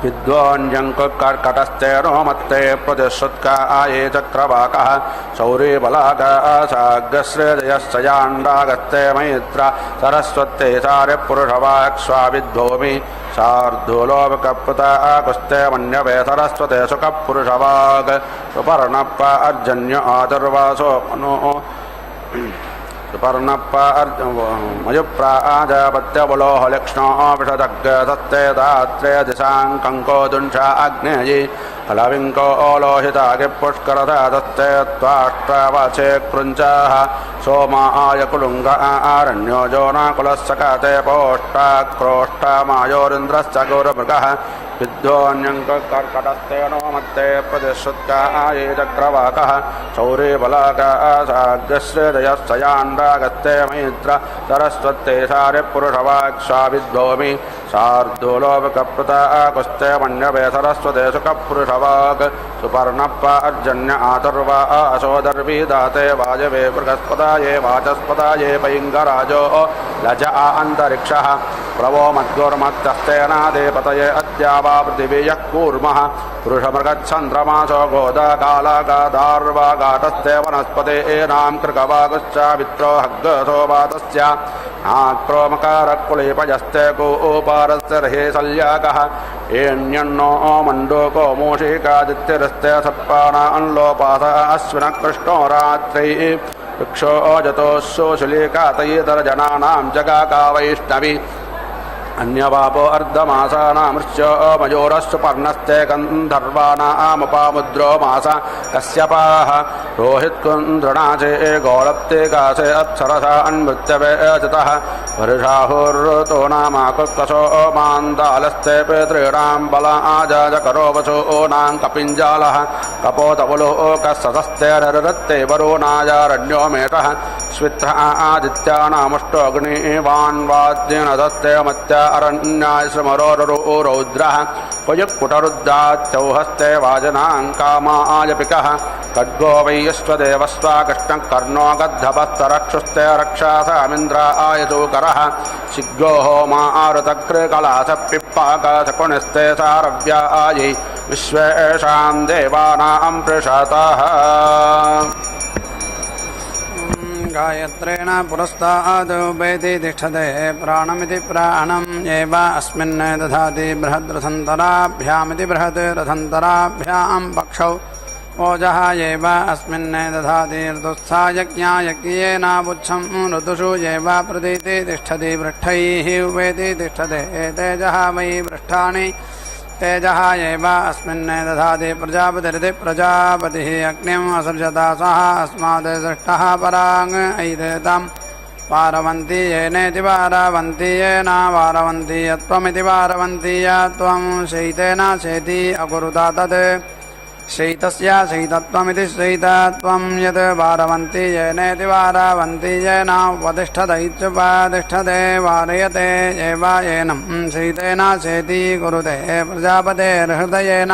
विद्वान्यङ्कर्कटस्ते नोमत्ते प्रतिश्रुत्काये चक्रवाकः शौरीबलाकाशाग्रश्रेजयश्चयाण्डागस्ते मैत्रा सरस्वत्ते चार्यपुरुषवाक्ष्वाविद्भूमि शार्दूलोकप्रताकुस्ते मन्यवे सरस्वते सुखपुरुषवाग् सुपर्णप्प अर्जन्य आदुर्वासो मनो सुपर्णप्प मयुप्राजापत्यबुलोह लक्ष्णो विषदग्रसत्ते दात्रे दिशाङ्कङ्को दुंशा अग्नेयी फलविङ्को लोहितागि पुष्करदादत्ते त्वाष्ट्रावाचे कृञ्चाः सोमाय कुलुङ्ग आरण्यो जोनाकुलस्सकाते पोष्टाक्रोष्टामायोरिन्द्रश्च गौरमृगः विद्वान्यङ्कर्कटस्ते नोमत्ते प्रतिश्रुत्काये चक्रवाकः शौरीबलाकाशाग्रश्रेजयश्चयाण्डागस्ते मैत्र सरस्वत्ते सार्यपुरुषवाक्ष्वाविद्भूमि शार्दूलोकप्रताकुस्ते मन्यवे सरस्वते सुखपुरुषवाग् सुपर्णप्प अर्जन्य आतुर्वा असोदर्वी दाते वाजवे बृहस्पताये वाचस्पताये पैङ्गराजो लज अन्तरिक्षः प्रवो मद्गोर्मत्तस्तेनादे पतये अद्यावा पृथिवी यः कूर्मः पुरुषमृगच्छन्द्रमासो गोदाकालागादार्वागातस्ते वनस्पते एनां कृकवागुश्च वित्रो हग्गसो वातस्य आक्रोमकारकुलीपजस्ते कूपारस्य रहे सल्याकः एण्यन्नो मण्डूको मूषिकादित्यरस्ते सप्पानान्लोपास अश्विनकृष्णो रात्रैः वृक्षो जतोऽशोशुलीकातयीतरजनानां जगाका वैष्णवी अन्यवापो अर्धमासानामृश्यो मयोरस्सु पर्णस्ते गन्धर्वानामुपामुद्रो मासा कश्यपाः रोहित्कुन्द्रणाचे गोलप्ते कासे अप्सरसा अन्मृत्यवे चितः वर्षाहुर्तो नामाकुत्कसो मान्दालस्ते पितॄणां बलाजाजकरो वसूनां कपिञ्जालः कपोतवलोकसतस्ते नररत्ते वरुणायारण्यो मेषः स्वित्थ आदित्यानामुष्टोऽग्निवान्वाद्येन दत्ते मत्या अरण्याय श्रमरो रौद्रः क्वयुक्कुटरुद्रात्यौहस्ते वाजनां कामायपिकः खड्गो वैश्वदेवस्वा कृष्णकर्णो गद्धभस्तरक्षुस्ते रक्षासामिन्द्राय सूकरः शिग्गो होमा आरुतकृकलासपिप्पाकशकुनिस्ते सारव्यायै विश्वेषां देवानां प्रसातः गायत्रेण पुरस्तादुपेति तिष्ठते प्राणमिति प्राणम् एव अस्मिन् दधाति बृहद्रथन्तराभ्यामिति बृहत् रथन्तराभ्यां पक्षौ ओजः एव अस्मिन् दधाति ऋतुस्थायज्ञायज्ञेनावुच्छं ऋतुषु एव प्रतीति तिष्ठति पृष्ठैः उपेति तिष्ठते तेजः वै पृष्ठानि तेजः एव अस्मिन् दधाति प्रजापतिरिति प्रजापतिः अग्निम् असृजता सः अस्मात् सृष्टः पराङ् ऐदेताम् वारवन्ति येनेति वारवन्ति येन वारवन्ति यत्त्वमिति वारवन्ति यत्त्वं शैतेन शेति अकुरुता तत् शैतस्य शैतत्वमिति शैतत्वं यत् वारवन्ति येनेति वारवन्ति येन उपतिष्ठत इत्युपतिष्ठते वारयते एव येनं शैतेन शेति कुरुते प्रजापतेर्हृदयेन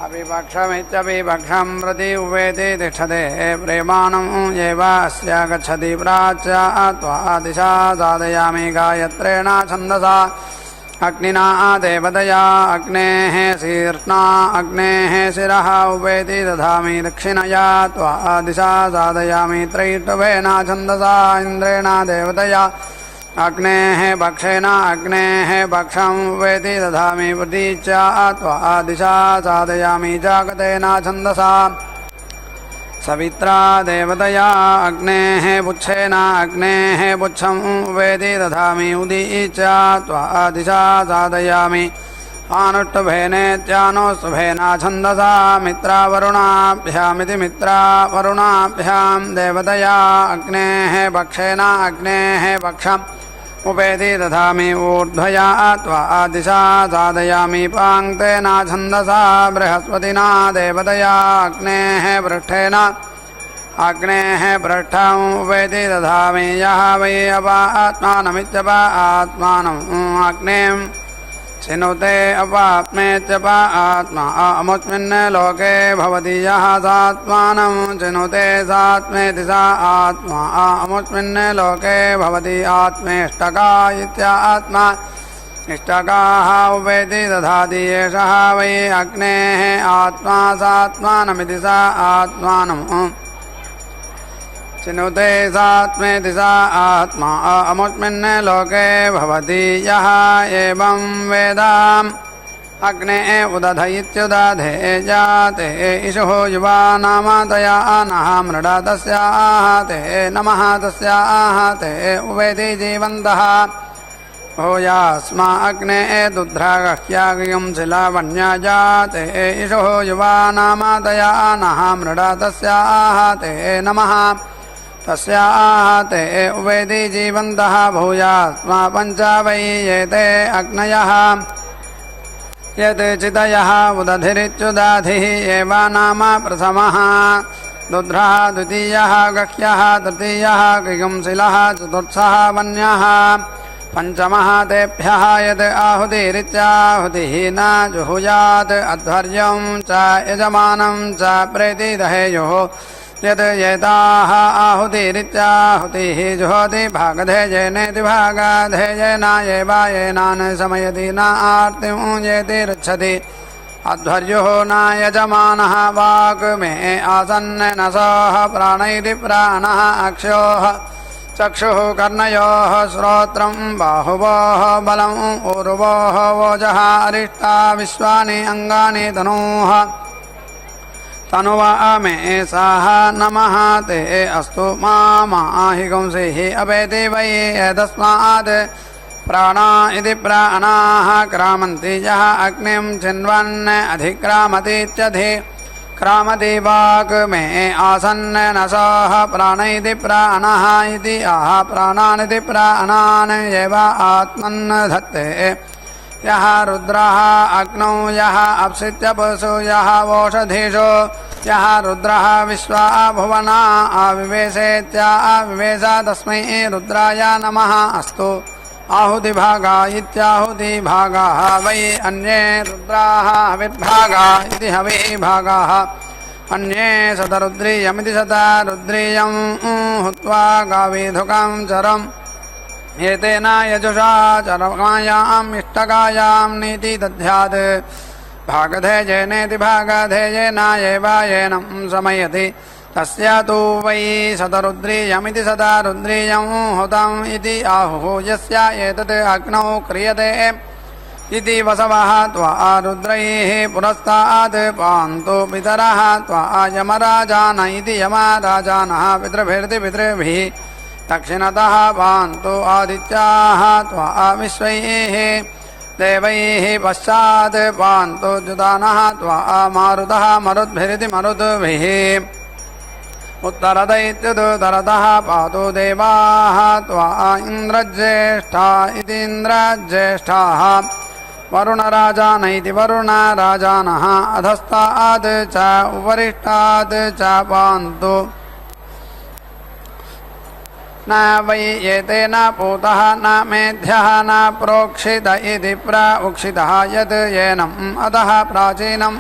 अभिपक्षमित्यभिपक्षं प्रति उपेति तिष्ठते प्रेमाणम् एव अस्य गच्छति प्राच्या त्वा दिशा साधयामि गायत्रेण छन्दसा अग्निना देवतया अग्नेः शीर्ष्णा अग्नेः शिरः उपेति दधामि दक्षिणया त्वा दिशा साधयामि त्रैष्टवेन छन्दसा इन्द्रेण देवतया अग्नेः पक्षेन अग्नेः पक्षम् उपेति दधामि प्रतीच्या त्वा दिशा साधयामि जागतेन छन्दसा सवित्रा देवतया अग्नेः पुच्छेन अग्नेः पुच्छम् उपेति दधामि उदीच्या त्वा दिशा साधयामि आनुष्टुभेनेत्यानुष्टुभेन छन्दसा मित्रावरुणाभ्यामिति मित्रावरुणाभ्यां देवतया अग्नेः पक्षेन अग्नेः पक्षम् उपेति दधामि ऊर्ध्वया त्वा दिशा साधयामि पाङ्क्तेन छन्दसा बृहस्पतिना देवतया अग्नेः पृष्ठेन अग्नेः पृष्ठम् उपेति दधामि यः वै अपात्मानमित्यप आत्मानम् अग्नें चिनुते अपात्मेत्यप आत्मा अमुस्मिन् लोके भवति यः सात्मानं चिनुते सात्मेति सा आत्मा अमुस्मिन् लोके भवति आत्मेष्टका इत्यात्मा इष्टकाः उपेति दधाति एषः वै अग्नेः आत्मा सात्मानमिति सा आत्मानम् चिनुते सात्मेति सा आत्मा अमुस्मिन् लोके भवति यः एवं वेद अग्ने उदध इत्युदधे जाते इषुः युवा नाम तया नः मृडा तस्याः ते नमः तस्याः ते उवेति जीवन्तः भूयास्मा अग्ने दुध्रागह्यागयं शिलावन्या जाते इषुः युवा नाम तया नः मृडा तस्याः ते नमः तस्याः ते उवेति जीवन्तः भूयास्मा पञ्च वै एते अग्नयः यत् चितयः उदधिरित्युदाधिः एव नाम प्रथमः दुध्रः द्वितीयः गह्यः तृतीयः किगंशिलः चतुर्थः वन्यः पञ्चमः तेभ्यः यत् आहुतिरित्याहुतिः न जुहुयात् अध्वर्यं च यजमानं च प्रेतिदहेयुः यत् एताः आहुतिरित्याहुतिः जुहोति भागधेयेनेति भागधेयेन एव येनान् समयति न आर्तिं येति रक्षति अध्वर्युः न यजमानः वाक् मे आसन्न न सः प्राणैति प्राणः अक्षोः चक्षुः कर्णयोः श्रोत्रं बाहुवोः बलम् ऊर्वोः वोजः अरिष्टा विश्वानि अङ्गानि तनूः तनुवा मे साह नमः ते अस्तु माहि गुंसिः अपेति वै एतस्मात् प्राणा इति प्राणाः क्रामन्ति यः अग्निं चिन्वन् अधिक्रामतीत्यधि क्रामति वाक् मे आसन्न न सः प्राण इति प्राणः इति आह प्राणानिति प्राणान् एव आत्मन् धत्ते यः रुद्रः अग्नौ यः अप्सित्यपसु यः वोषधीषु यः रुद्रः विश्वा भुवना आविवेशेत्याविवेश तस्मै रुद्राय नमः अस्तु आहुतिभागा इत्याहुतिभागाः वै अन्ये रुद्राः हविर्भागा इति हविर्भागाः अन्ये शतरुद्रीयमिति शतरुद्रीयं हुत्वा गावीधुकं चरम् एतेन यजुषा चरमायाम् इष्टकायां नीति दध्यात् भागधेयेनेति भागधेयेन एव येनं समयति तस्य तु वै शतरुद्रीयमिति शतरुद्रीयं हुतम् इति आहुः यस्य एतत् अग्नौ क्रियते इति वसवः त्वा रुद्रैः पुरस्तात् पान्तु पितरः त्वा यमराजान इति यमराजानः पितृभिः दक्षिणतः पान्तु आदित्याः त्वा विश्वैः देवैः पश्चात् पान्तु जुदानः त्वा मारुतः मरुद्भिरिति मरुद्भिः उत्तरत इत्युत्तरतः पातु देवाः त्वा इन्द्रज्येष्ठा इति इन्द्रज्येष्ठाः वरुणराजान इति वरुणराजानः अधस्तात् च उपरिष्टात् च पान्तु न वै एतेन पूतः न मेध्यः न प्रोक्षित इति प्रोक्षितः यत् येनम् अतः प्राचीनम्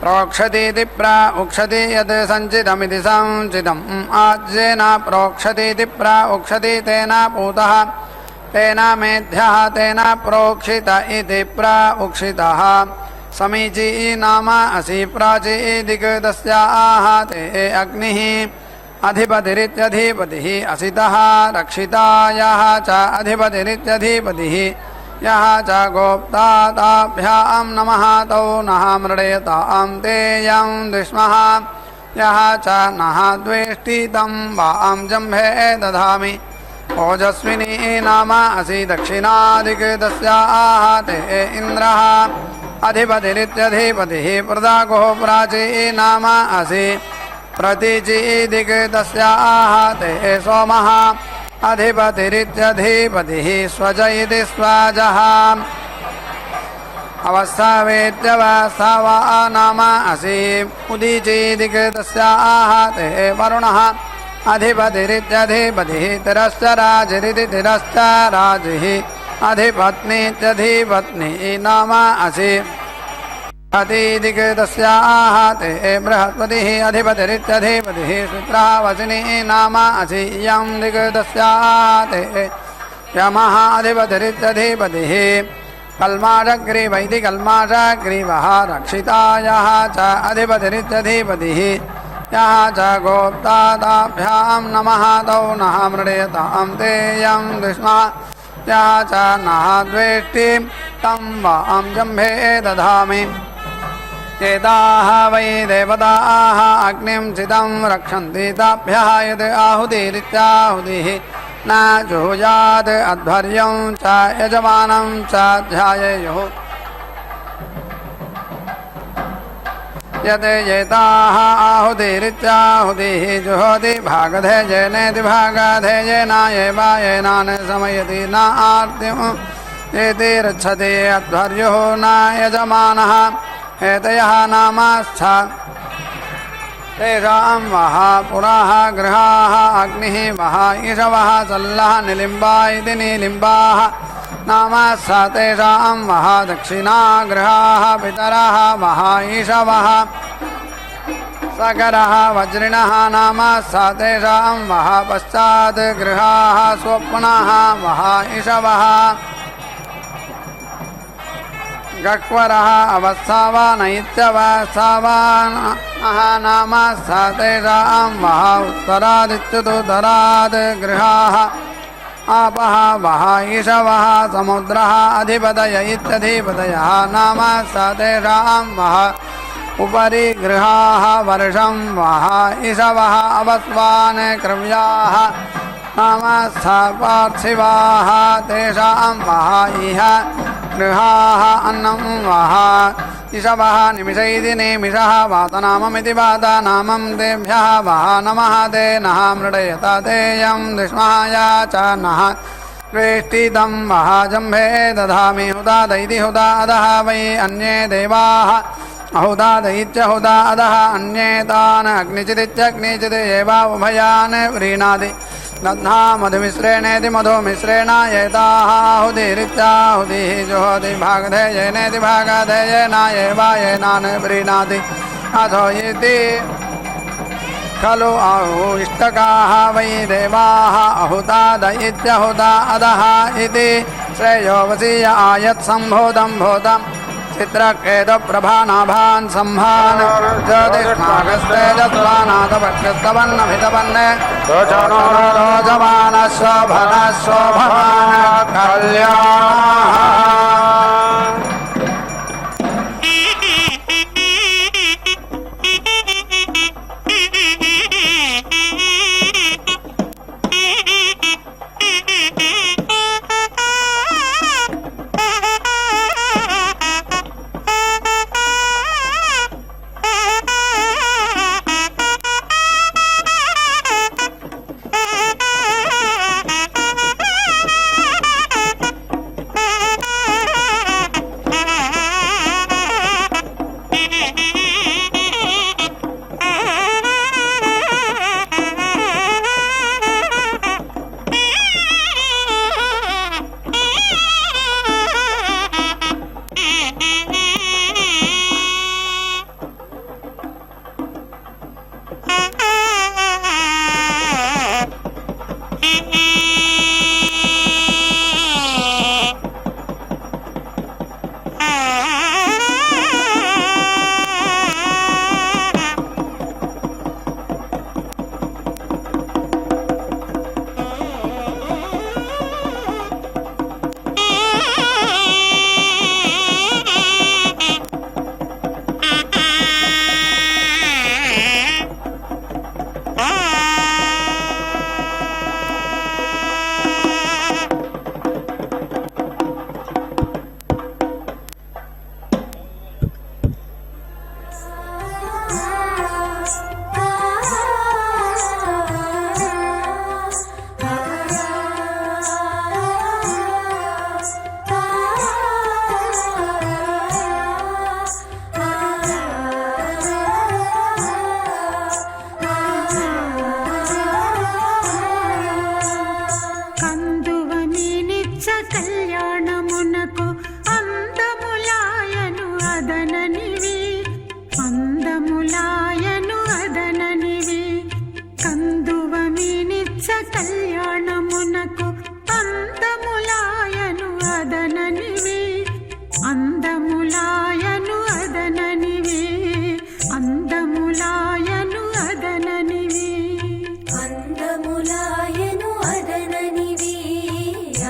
प्रोक्षतीति प्रोक्षति यत् सञ्चितमिति सञ्चितम् आज्येन प्रोक्षतीति प्रोक्षति तेन पूतः तेन मेध्यः तेन प्रोक्षित इति प्रोक्षितः समीची नाम असि प्राचीदिक् तस्याः ते अग्निः अधिपतिरित्यधिपतिः असितः रक्षितायाः च अधिपतिरित्यधिपतिः यः च गोप्ता ताभ्यां नमः तौ नः मृडेतां ते यं द्विष्मः यः च नः द्वेष्टि तं वां जम्भे दधामि ओजस्विनी नाम असि दक्षिणादिक् तस्याः ते इन्द्रः अधिपतिरित्यधिपतिः प्रदागो प्राची नाम असि प्रतीचीदिक् तस्याः ते सोमः अधिपतिरित्यधिपतिः स्वज इति स्वजः अवस्थावेत्यवस्थावा नाम असि उदीचीदिक् तस्याः ते वरुणः अधिपतिरित्यधिपतिः तिरश्चराजिरिति तिरश्चराजिः अधिपत्नीत्यधिपत्नी नाम असि अतीदिक् तस्याः ते बृहस्पतिः अधिपतिरित्यधिपतिः शुक्रः वसिनी नाम असि यं दिक् तस्याः ते यमः अधिपतिरित्यधिपतिः कल्माषग्रीवैति कल्माषग्रीवः रक्षितायाः च अधिपतिरित्यधिपतिः यः च गोप्ता ताभ्यां नमः तौ नः मृडेतां तेयं दुष्मा यः च नः द्वेष्टि तं वां जम्भे दधामि एताः वै देवताः अग्निं चिदं रक्षन्ति ताभ्यः यद् आहुतिरित्याहुतिः न जुहुयात् अध्वर्यं च यजमानं च ध्यायेयुः यत् एताः आहुतिरित्याहुतिः जुहोति भागधेयेनेति भागधेयेनायेवायेनान् समयति न आर्तिम् एति रक्षति अध्वर्युः न यजमानः एतयः नामास्थ तेषां वः पुराः गृहाः अग्निः वः ईशवः सल्लः निलिम्बा इति नीलिम्बाः नामास्थ तेषां वः दक्षिणा गृहाः पितरः वः ईशवः सकरः वज्रिणः नामास्थ तेषां वः पश्चात् गृहाः स्वप्नः वः ईशवः गक्वरः अवस्थावानैत्यवस्थावानः नामास्थ तेषां वः उत्तरादित्युदरात् गृहाः आपः वः ईशवः समुद्रः अधिपतय इत्यधिपतयः नामास्थ तेषां वः उपरि गृहाः वर्षं वः ईशवः अवस्वान् क्रव्याः नामास्थ पार्थिवाः तेषां वः इह गृहाः अन्नं वः ईशवः निमिषैति निमिषः वातनाममिति वातनामं तेभ्यः वः नमः ते नः मृडयत तेयं दुष्माया च नः वेष्टितं वः जम्भे दधामि हुदादैति हुदादः वै अन्ये देवाः अहुदादैत्यहुदादः अन्ये तान् अग्निचिदित्यग्निचित् एव उभयान् व्रीणाति दध्ना मधुमिश्रेणेति मधुमिश्रेण एताः आहुतिरित्याहुतिः जुहोति भागधेयेनेति भागधेयेनायेवायेनान् व्रीणाति अथो इति खलु इष्टकाः वै देवाः अहुताद इत्यहुतादः इति श्रेयो वसीय आयत्सम्भूतं भूतं चित्रकेतुप्रभानाभान् सम्भान् ज्योतिष्मागस्तेजस्वानाथपक्षस्तवन्नभितवन् रोचमानः शोभनः शोभमानः कल्याणः అందములాయను అదననివే అందములాయను అదననివే అందములాయను అదననివి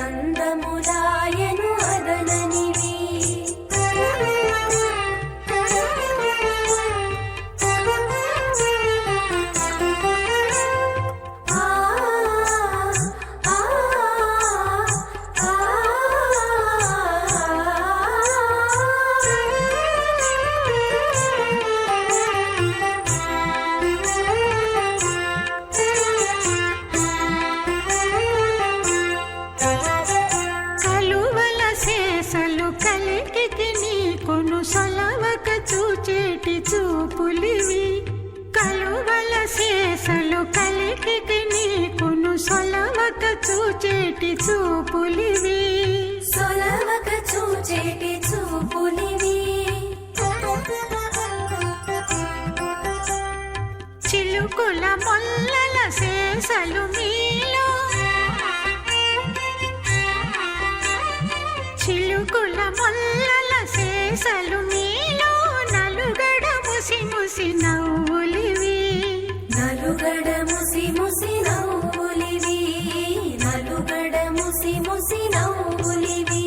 అందములాయను అదననివి ఆ ఆ కలువల శేషలు కలికి నీకును సొలవక చూచేటి చూపులివి కలువల శేషలు కలికి నీకును సొలవక చూచేటి చూపులివి సొలవక చూచేటి చూపులివి చిలుకుల మొల్లల శేషలు మీలో చిలుకుల మొల్లల శేషలు మీలో నలుగడ ముసి ముసి నవ్వులివి నలుగడ ముసి ముసి నవ్వులివి నలుగడ ముసి ముసి నవ్వులివి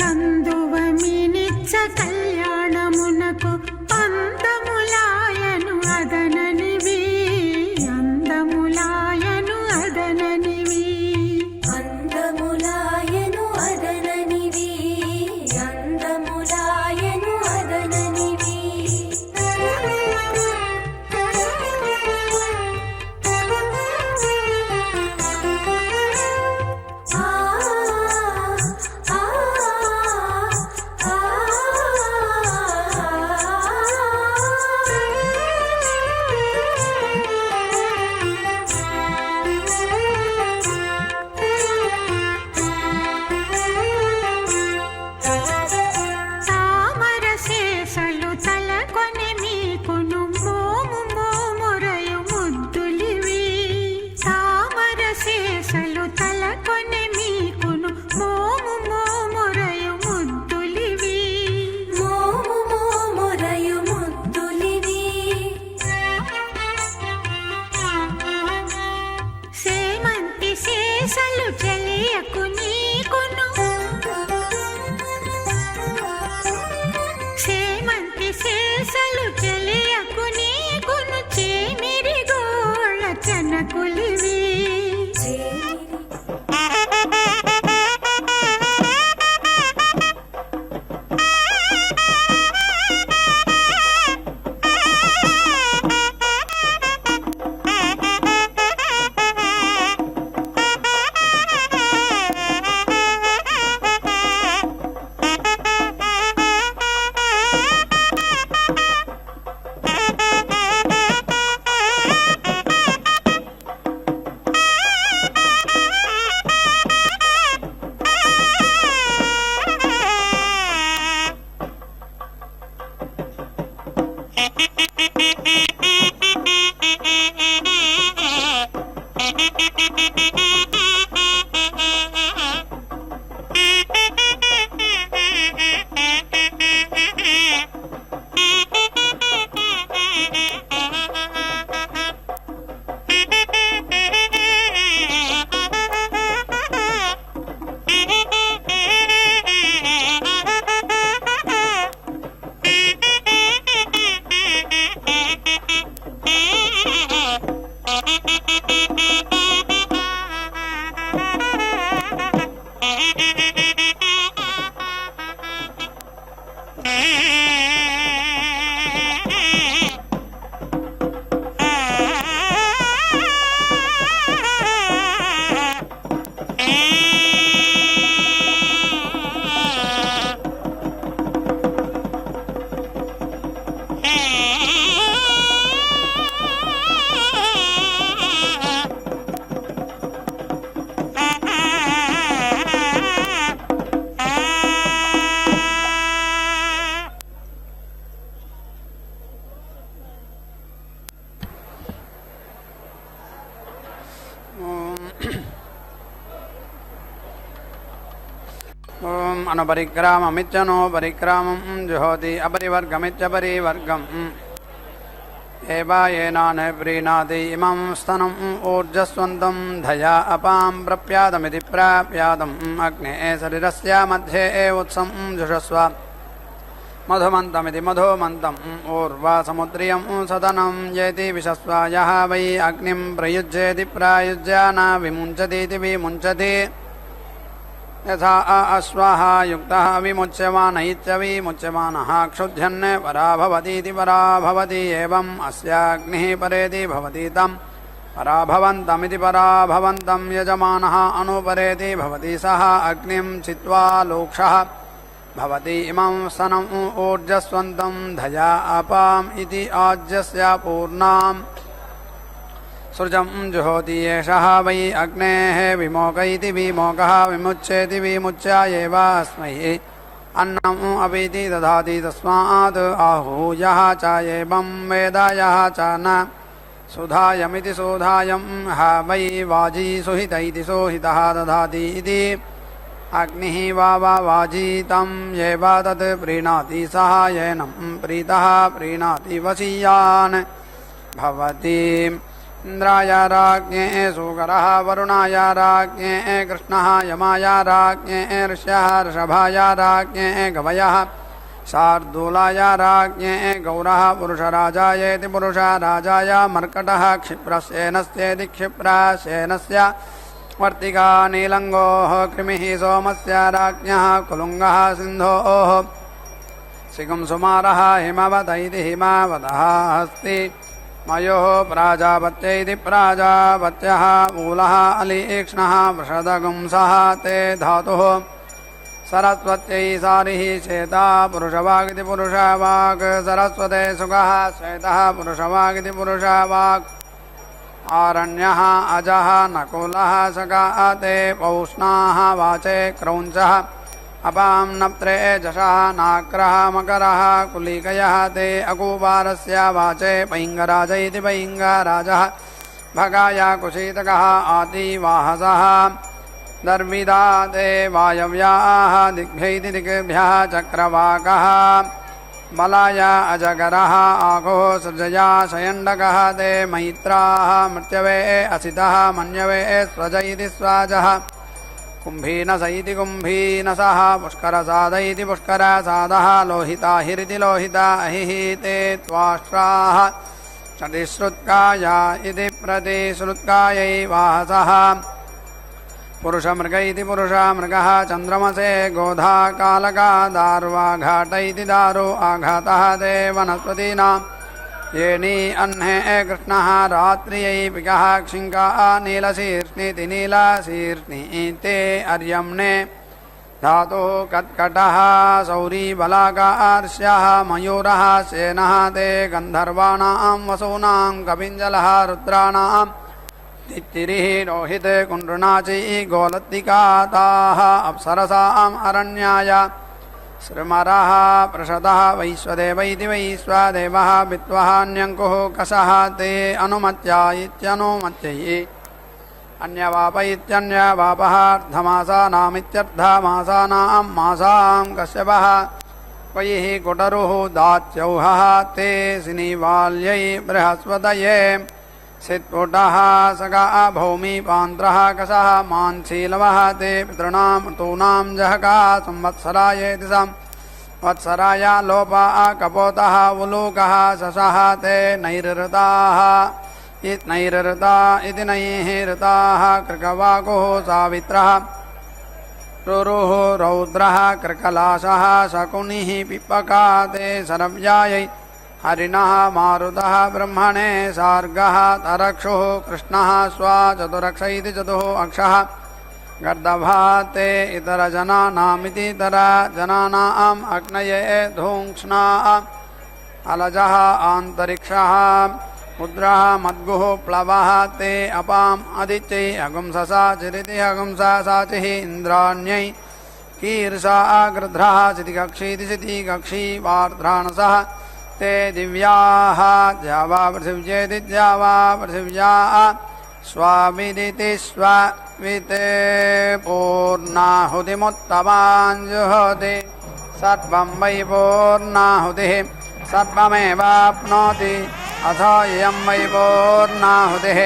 కందువ మీనిచ్చ కళ్యాణమునకు అందములాయను అదననివి అందములాయను అదననివి అందములాయను అదననివి అందములాయను అదననివి ఆ ఆ ఆ अनुपरिक्राममित्यनो परिक्रामं जुहोति अपरिवर्गमित्यपरिवर्गम् एवायेनान प्रीणाति इमं स्तनम् ऊर्जस्वन्तं धया अपां प्रप्यादमिति प्राप्यादम् अग्ने शरीरस्य मध्ये उत्सं जुषस्व मधुमन्तमिति मधुमन्तम् ऊर्वासमुद्रियं सदनं येति विशस्व यः वै अग्निं प्रयुज्येति प्रायुज्य न विमुञ्चतीति विमुञ्चति यथा अश्वः युक्तः विमुच्यमान इत्यविमुच्यमानः क्षुध्यन् परा भवतीति परा भवति एवम् अस्याग्निः परेति भवति तं परा भवन्तमिति परा भवन्तं यजमानः अनुपरेति भवति सः अग्निं चित्वा लोक्षः भवति इमं स्तनम् ऊर्जस्वन्तं धया अपाम् इति आज्यस्य पूर्णाम् सृजं जुहोति एषः वै अग्नेः विमोक इति विमोकः विमुच्येति विमुच्य एव अस्मै अन्नम् अपीति ददाति तस्मात् आहूयः च एवं वेद यः च न सुधायमिति सुधायं ह वै वाजी सुहित इति सुहितः ददाति इति अग्निः वाजी तम् एव तत् प्रीणाति सः येनं प्रीतः प्रीणाति वशीयान् भवति इन्द्राय राज्ञे सुकरः वरुणाय राज्ञे कृष्णः यमाय राज्ञे ऋष्यः ऋषभाय राज्ञे गवयः शार्दूलाय राज्ञे गौरः पुरुषराजायेति पुरुषराजाय मर्कटः क्षिप्रसेनस्येति क्षिप्रसेनस्य वर्तिका नीलङ्गोः कृमिः सोमस्य राज्ञः कुलुङ्गः सिन्धोः सिगुंसुमारः हिमवत इति हिमावतः अस्ति मयोः प्राजापत्य इति प्राजापत्यः मूलः अलीक्ष्णः वृषदगुंसः ते धातुः सरस्वत्यै सारिः श्वेता पुरुषवागिति पुरुषवाक् सरस्वते सुखः श्वेतः पुरुषवागिति पुरुषवाक् आरण्यः अजः नकुलः सखः ते पौष्णाः वाचे क्रौञ्चः अपां नप्त्रे जशः नाक्रः मकरः कुलिकयः ते अकूपारस्य वाचे पैङ्गराज इति पैङ्गराजः भगाय कुशीतकः आतिवाहसः दर्विदा ते वायव्याः दिग्भ्यैति दिग्भ्यः चक्रवाकः बलाय अजगरः आगोः सृजया शयण्डकः ते मैत्राः मृत्यवे असितः मन्यवे स्वज इति स्वाजः कुम्भीनस इति कुम्भीनसः पुष्करसाद इति पुष्करसादः लोहिता हिरिति लोहिता अहिः ते त्वाष्ट्राः प्रतिश्रुत्काय इति प्रतिश्रुत्कायै वाहसः पुरुषमृग इति पुरुषमृगः चन्द्रमसे गोधा कालका दार्वाघाट इति दारु आघातः ते वनस्पतीनां येनी अह्ने कृष्णः रात्र्यै पिकः क्षिङ्का नीलशीर्ष्णीति नीलशीर्ष्णी ते अर्यम्णे धातुः कत्कटः सौरीबलाकार्ष्यः मयूरः सेनः ते गन्धर्वाणां वसूनां कपिञ्जलः रुद्राणां तित्तिरिः रोहित कुण्डुनाची गोलत्तिकाताः अप्सरसाम् अरण्याय श्रीमरः प्रषदः वैश्वदेव इति वैश्वदेवः वित्वः न्यङ्कुः कषः ते अनुमत्या इत्यनुमत्यै अन्यवाप इत्यन्यवापः अर्धमासानामित्यर्धमासानां मासां कश्यपः वैः कुटरुः दात्यौहः ते सिनीवाल्यै बृहस्पतये सित्पुटः सखः भौमीपान्त्रः कषः मान्शीलवः ते पितॄणां ऋतूनां जहका संवत्सरायेति संवत्सराय लोपः कपोतः उलूकः शशः ते नैरृताः नैरृता इति नैरृताः कृकवाकुः सावित्रः रुरुः रौद्रः कृकलाशः शकुनिः पिप्पका ते शरव्यायै हरिणः मारुतः ब्रह्मणे सार्गः तरक्षुः कृष्णः स्वा चतुरक्ष इति चतुः अक्षः गर्दभा ते इतरजनानामिति इतरजनानाम् अग्नये धूक्ष्णाः अलजः आन्तरिक्षः मुद्रः मद्गुः प्लवः ते अपाम् अदित्यै अगुंससा चिरिति अगुंससाचिः इन्द्राण्यै कीर्षा गृध्रः सितिकक्षीति सितिकक्षी वार्ध्राणसः ते दिव्याः द्यावा पृथिव्येति द्यावा पृथिव्याः स्वाविदिति स्व विते पूर्णाहुतिमुत्तमाञ्जुहोति सर्वं वै पूर्णाहुतिः सर्वमेवाप्नोति अथो इयं वै पूर्णाहुतिः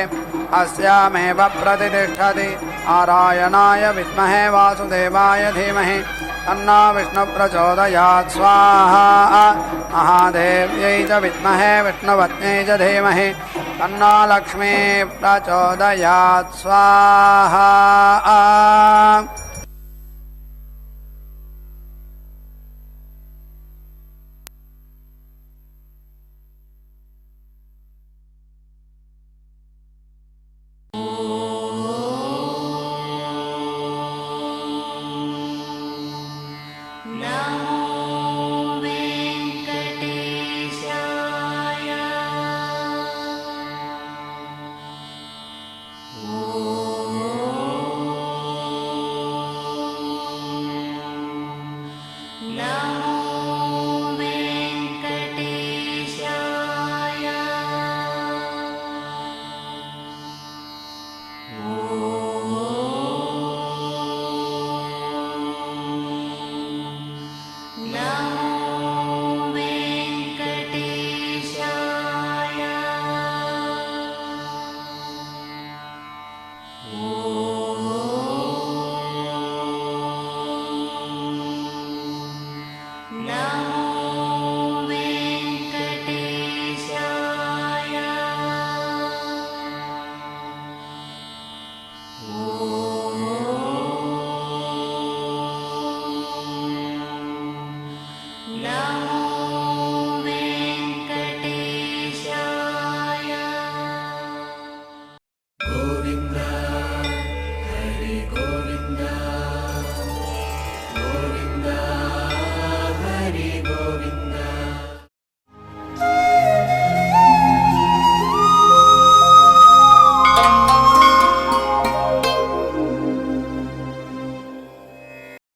अस्यामेव प्रतिष्ठति नारायणाय विद्महे वासुदेवाय धीमहि तन्नो विष्णुप्रचोदयात् स्वाहा महादेव्यै च विद्महे विष्णुपत्न्यै च धीमहि तन्नो लक्ष्मी प्रचोदयात् स्वाहा Namo